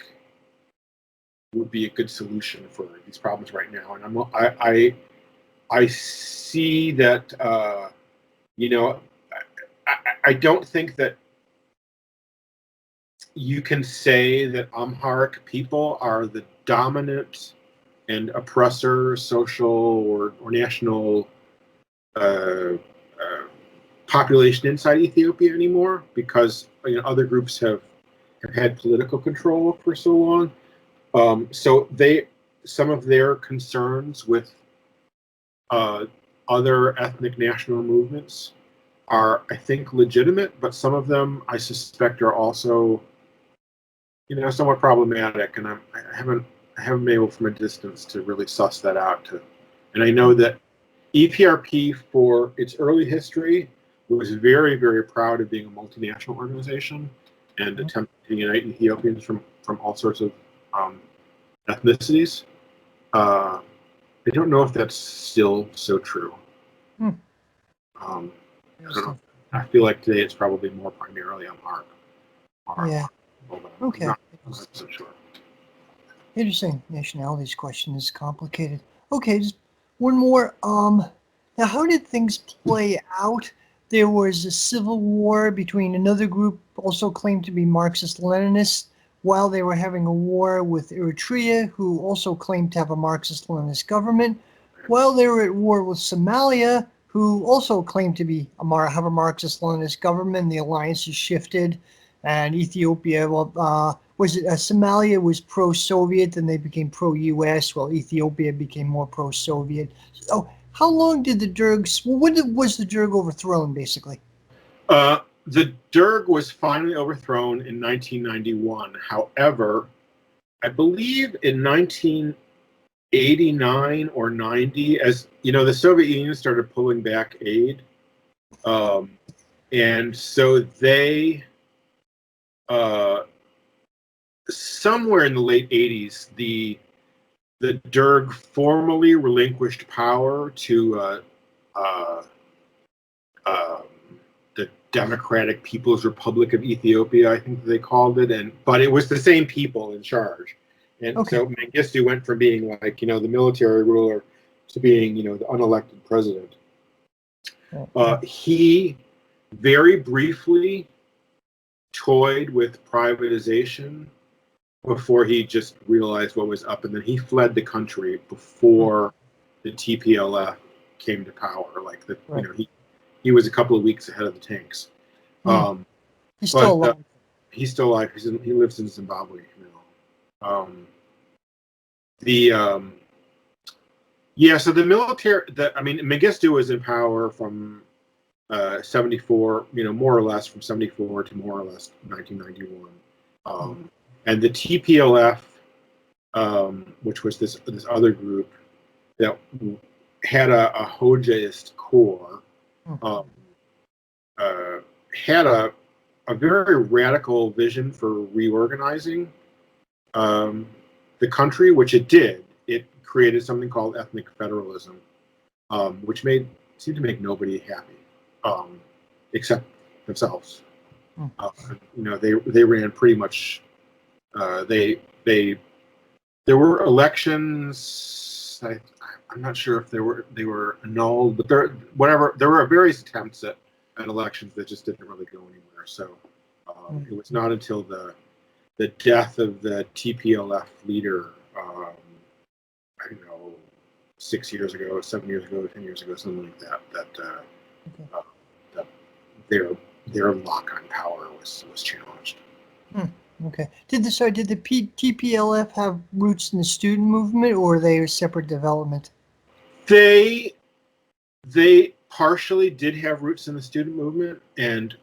would be a good solution for these problems right now. And I see that I don't think that you can say that Amharic people are the dominant and oppressor social or national population inside Ethiopia anymore, because other groups have had political control for so long. So some of their concerns with other ethnic national movements are, I think, legitimate, but some of them I suspect are also somewhat problematic, and I haven't been able from a distance to really suss that out. And I know that EPRP, for its early history, was very, very proud of being a multinational organization and attempting to unite Ethiopians from all sorts of ethnicities. I don't know if that's still so true. I don't know. I feel like today it's probably more primarily Amharic. Yeah. Okay. I'm not so sure. Interesting. Nationalities question is complicated. Okay, just one more. Now, how did things play out? There was a civil war between another group, also claimed to be Marxist-Leninists, while they were having a war with Eritrea, who also claimed to have a Marxist-Leninist government, while they were at war with Somalia, who also claimed to be have a Marxist-Leninist government. The alliances shifted, and Ethiopia, Somalia was pro-Soviet, then they became pro-U.S., while Ethiopia became more pro-Soviet. So how long did the Dergs, when was the Derg overthrown, basically? The Derg was finally overthrown in 1991. However, I believe in 1989 or 90, as the Soviet Union started pulling back aid, and so they somewhere in the late 80s, the Derg formally relinquished power to the Democratic People's Republic of Ethiopia, I think they called it, but it was the same people in charge. And so Mengistu went from being like, the military ruler to being, the unelected president. He very briefly toyed with privatization before he just realized what was up, and then he fled the country before the TPLF came to power. Like he was a couple of weeks ahead of the tanks. He's still alive. He's still alive. He lives in Zimbabwe now. So the military. Mengistu was in power from 74. More or less from 74 to more or less 1991. And the TPLF, which was this other group that had a Hojaist core, had a very radical vision for reorganizing the country, which it did. It created something called ethnic federalism, which seemed to make nobody happy, except themselves. They ran pretty much. There were elections. I'm not sure if they were annulled, but there were various attempts at elections that just didn't really go anywhere. So it was not until the death of the TPLF leader, I don't know, 6 years ago, 7 years ago, 10 years ago, something like that, that their lock on power was challenged. Okay. Did the TPLF have roots in the student movement, or are they a separate development? They partially did have roots in the student movement, and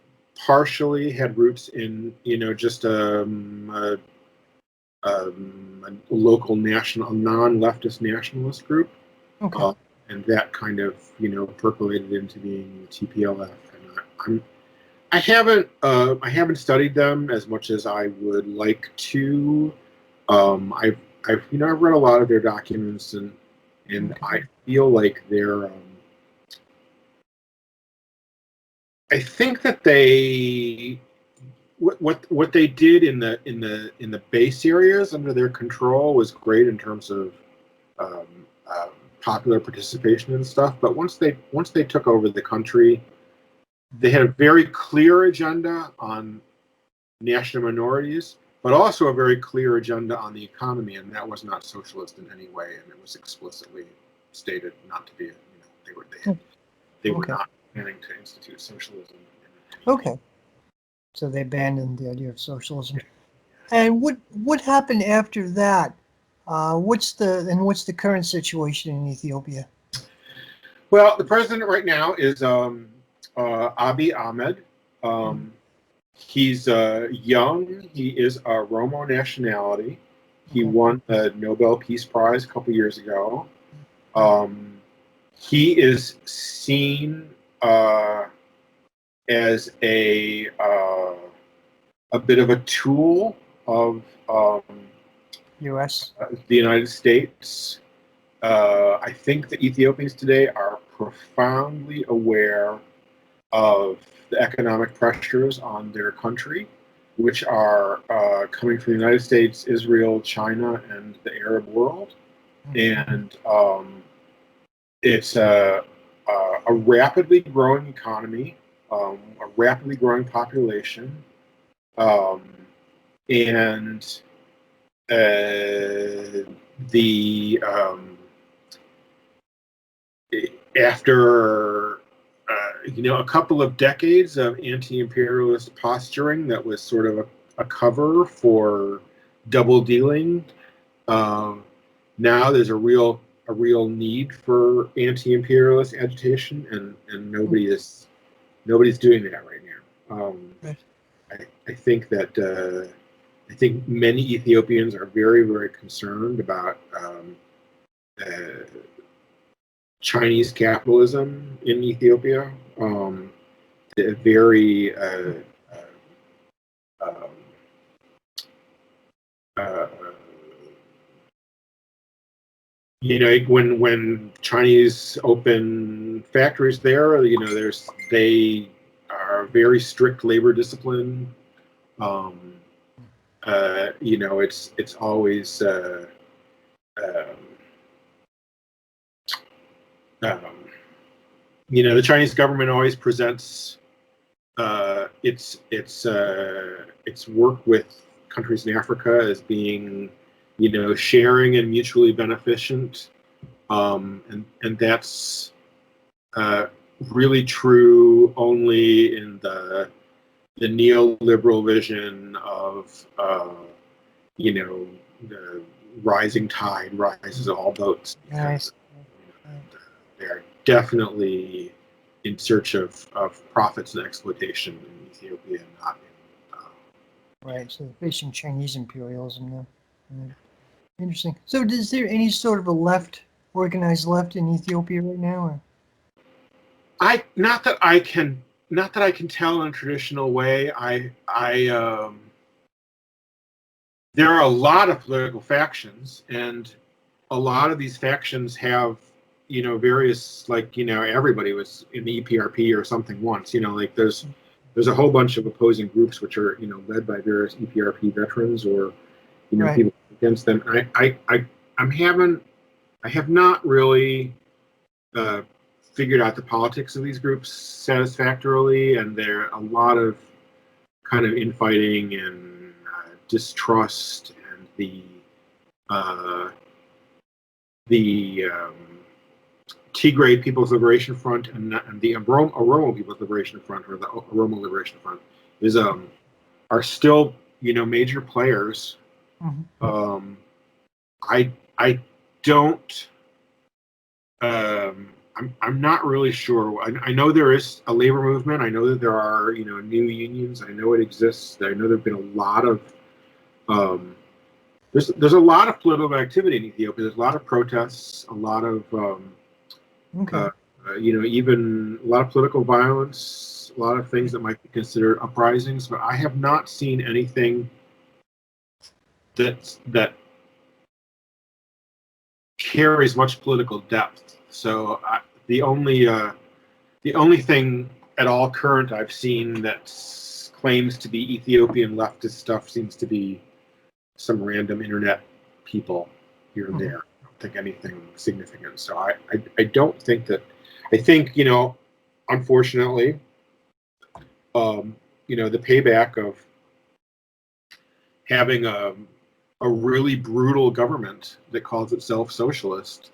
partially had roots in just a local non-leftist nationalist group. Okay. And that kind of percolated into being the TPLF. And I haven't studied them as much as I would like to. I've read a lot of their documents, and I feel like they're. I think that what they did in the base areas under their control was great in terms of popular participation and stuff. But once they took over the country, they had a very clear agenda on national minorities, but also a very clear agenda on the economy, and that was not socialist in any way, and it was explicitly stated not to be. They were not planning to institute socialism. Okay. So they abandoned the idea of socialism. And what happened after that? What's the current situation in Ethiopia? Well, the president right now is Abiy Ahmed. He's young. He is a Romo nationality. He won the Nobel Peace Prize a couple years ago. He is seen as a bit of a tool of U.S. The United States. I think the Ethiopians today are profoundly aware of the economic pressures on their country, which are coming from the United States, Israel, China, and the Arab world. And it's a rapidly growing economy, a rapidly growing population, and after a couple of decades of anti-imperialist posturing that was sort of a cover for double dealing, now there's a real need for anti-imperialist agitation, and nobody's doing that right now. I think that I think many Ethiopians are very, very concerned about Chinese capitalism in Ethiopia. Very when Chinese open factories there, they are very strict labor discipline. It's always the Chinese government always presents its work with countries in Africa as being sharing and mutually beneficent, and that's really true only in the neoliberal vision of the rising tide rises all boats. Nice. They're definitely in search of profits and exploitation in Ethiopia, not Right. So they're facing Chinese imperialism now. Right. Interesting. So, is there any sort of a left, organized left in Ethiopia right now? Or? Not that I can tell in a traditional way. There are a lot of political factions, and a lot of these factions have, various, like, everybody was in the EPRP or something once. Like there's a whole bunch of opposing groups which are, led by various EPRP veterans or, Right. people against them. I have not really uh, figured out the politics of these groups satisfactorily, and there are a lot of kind of infighting and distrust, and uh, the Tigray People's Liberation Front and the Oromo People's Liberation Front, or the Oromo Liberation Front, are still, major players. Mm-hmm. I don't. I'm not really sure. I know there is a labor movement. I know that there are, new unions. I know it exists. I know there've been a lot of there's a lot of political activity in Ethiopia. There's a lot of protests, a lot of Okay. even a lot of political violence, a lot of things that might be considered uprisings. But I have not seen anything that carries much political depth. So the only thing at all current I've seen that claims to be Ethiopian leftist stuff seems to be some random internet people here and there. I don't think anything significant. So I don't think that. I think, unfortunately, the payback of having a really brutal government that calls itself socialist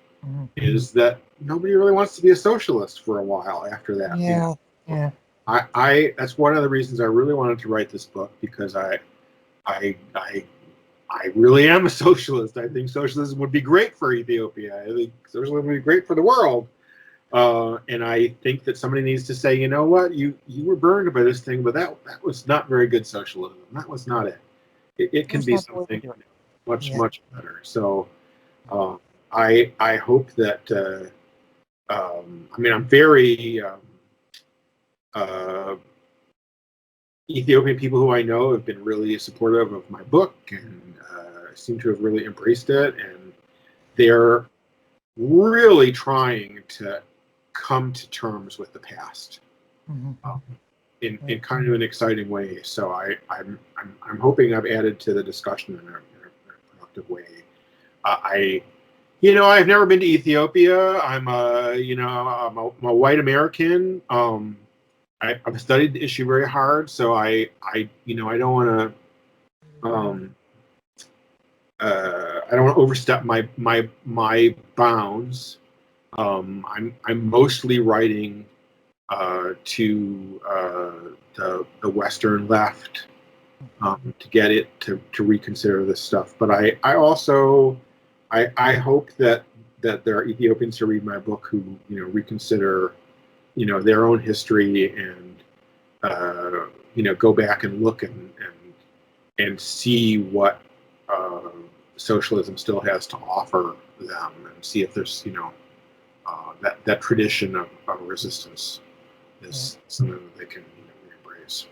is that nobody really wants to be a socialist for a while after that. Yeah. Yeah. I that's one of the reasons I really wanted to write this book, because I really am a socialist. I think socialism would be great for Ethiopia. I think socialism would be great for the world. And I think that somebody needs to say, you know what, you were burned by this thing, but that was not very good socialism. That was not it. It can be something much better. So I hope that I'm very Ethiopian people who I know have been really supportive of my book, and seem to have really embraced it, and they're really trying to come to terms with the past in kind of an exciting way. So I'm hoping I've added to the discussion in a productive way. I've never been to Ethiopia. I'm a white American. I've studied the issue very hard, so I don't want to I don't want to overstep my bounds. I'm mostly writing to the Western left to get it to reconsider this stuff. But I also hope that there are Ethiopians who read my book who reconsider their own history, and go back and look and see what socialism still has to offer them, and see if there's that tradition of resistance is something that they can embrace.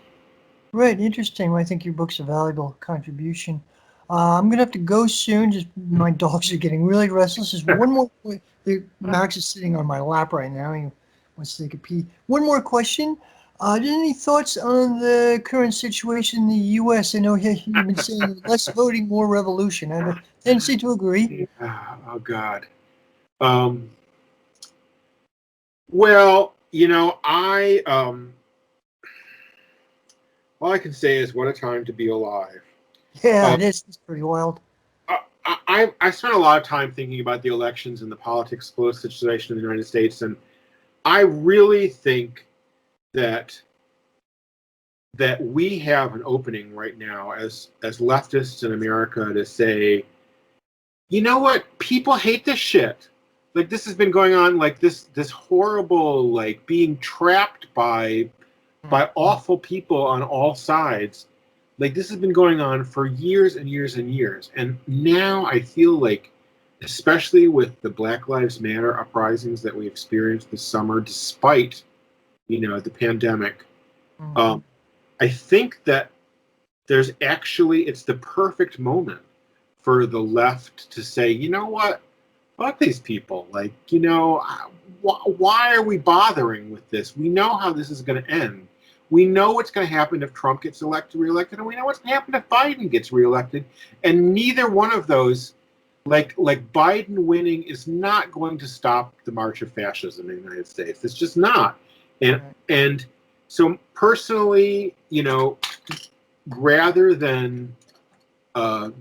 Right, interesting. Well, I think your book's a valuable contribution. I'm gonna have to go soon. Just my dogs are getting really restless. There's one more. Max is sitting on my lap right now. He wants to take a pee. One more question. Any thoughts on the current situation in the U.S.? I know you've been saying less voting, more revolution. I have a tendency to agree. Yeah. Oh God. Well, all I can say is, what a time to be alive. Yeah, it is. It's pretty wild. I spent a lot of time thinking about the elections and the politics political situation in the United States, and I really think that we have an opening right now as leftists in America to say, you know what, people hate this shit. Like, this has been going on, like this horrible, like, being trapped by awful people on all sides. Like, this has been going on for years and years and years. And now I feel like, especially with the Black Lives Matter uprisings that we experienced this summer, despite, the pandemic, I think that it's the perfect moment for the left to say, you know what, fuck these people. Like, why are we bothering with this? We know how this is going to end. We know what's going to happen if Trump gets reelected, and we know what's going to happen if Biden gets reelected. And neither one of those, like Biden winning, is not going to stop the march of fascism in the United States. It's just not. And so personally, rather than I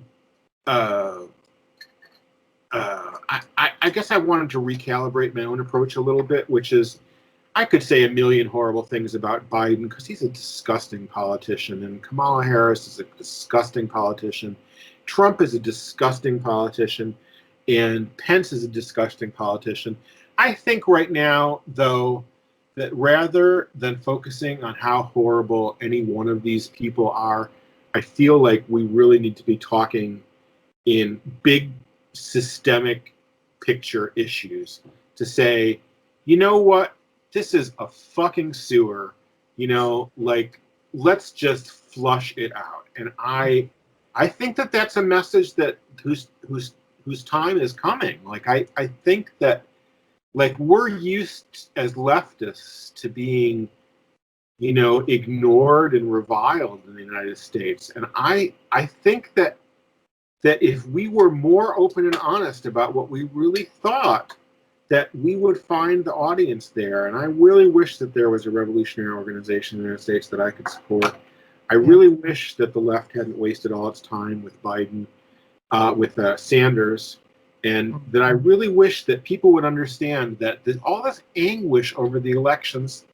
guess I wanted to recalibrate my own approach a little bit, which is, I could say a million horrible things about Biden because he's a disgusting politician, and Kamala Harris is a disgusting politician. Trump is a disgusting politician, and Pence is a disgusting politician. I think right now, though, that rather than focusing on how horrible any one of these people are, I feel like we really need to be talking in big systemic picture issues to say, you know what, this is a fucking sewer, let's just flush it out. And I think that that's a message that whose time is coming. Like, I think that, like, we're used as leftists to being, ignored and reviled in the United States. And I think that if we were more open and honest about what we really thought, that we would find the audience there. And I really wish that there was a revolutionary organization in the United States that I could support. I really wish that the left hadn't wasted all its time with Biden, with Sanders, and that I really wish that people would understand that all this anguish over the elections,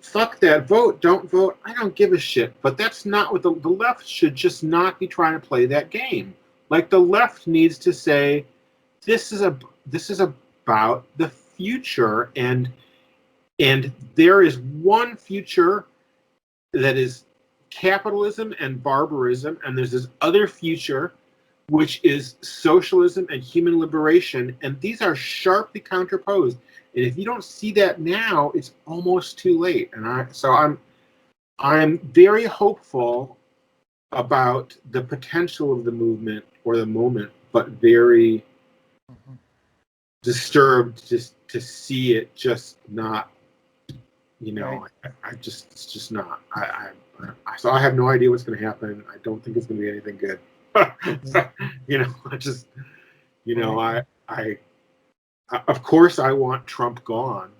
fuck that, vote, don't vote, I don't give a shit. But that's not what the left should just not be trying to play that game. Like, the left needs to say, this is about the future, and there is one future that is capitalism and barbarism, and there's this other future which is socialism and human liberation, and these are sharply counterposed. And if you don't see that now, it's almost too late. And I'm very hopeful about the potential of the movement or the moment, but very disturbed just to see it just not, it's just not. So I have no idea what's going to happen. I don't think it's going to be anything good. Of course I want Trump gone,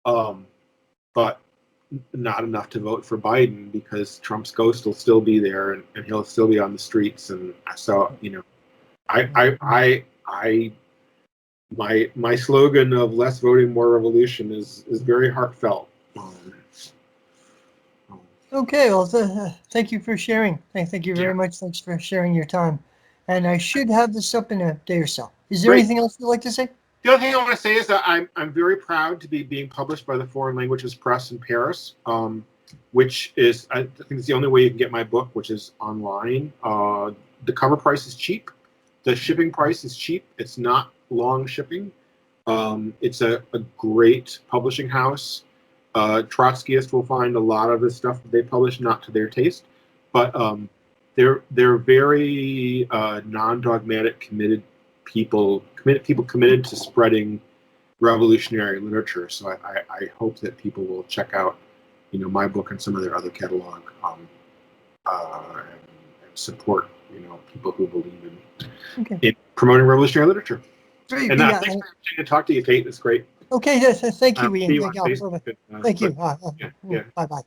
but not enough to vote for Biden, because Trump's ghost will still be there, and he'll still be on the streets. And so, my slogan of less voting, more revolution is very heartfelt. Okay, well, thank you for sharing. Thank you very much. Thanks for sharing your time. And I should have this up in a day or so. Is there anything else you'd like to say? The other thing I want to say is that I'm very proud to be being published by the Foreign Languages Press in Paris, which is, I think it's the only way you can get my book, which is online. The cover price is cheap. The shipping price is cheap. It's not long shipping. It's a great publishing house. Trotskyists will find a lot of the stuff that they publish not to their taste, but they're very non-dogmatic, committed people committed to spreading revolutionary literature. So I hope that people will check out, my book and some of their other catalog, and support, people who believe in promoting revolutionary literature. Great. And thanks for having to talk to you, Kate. It's great. Okay, thank you, Ian. Thank you. Thank you. Bye-bye.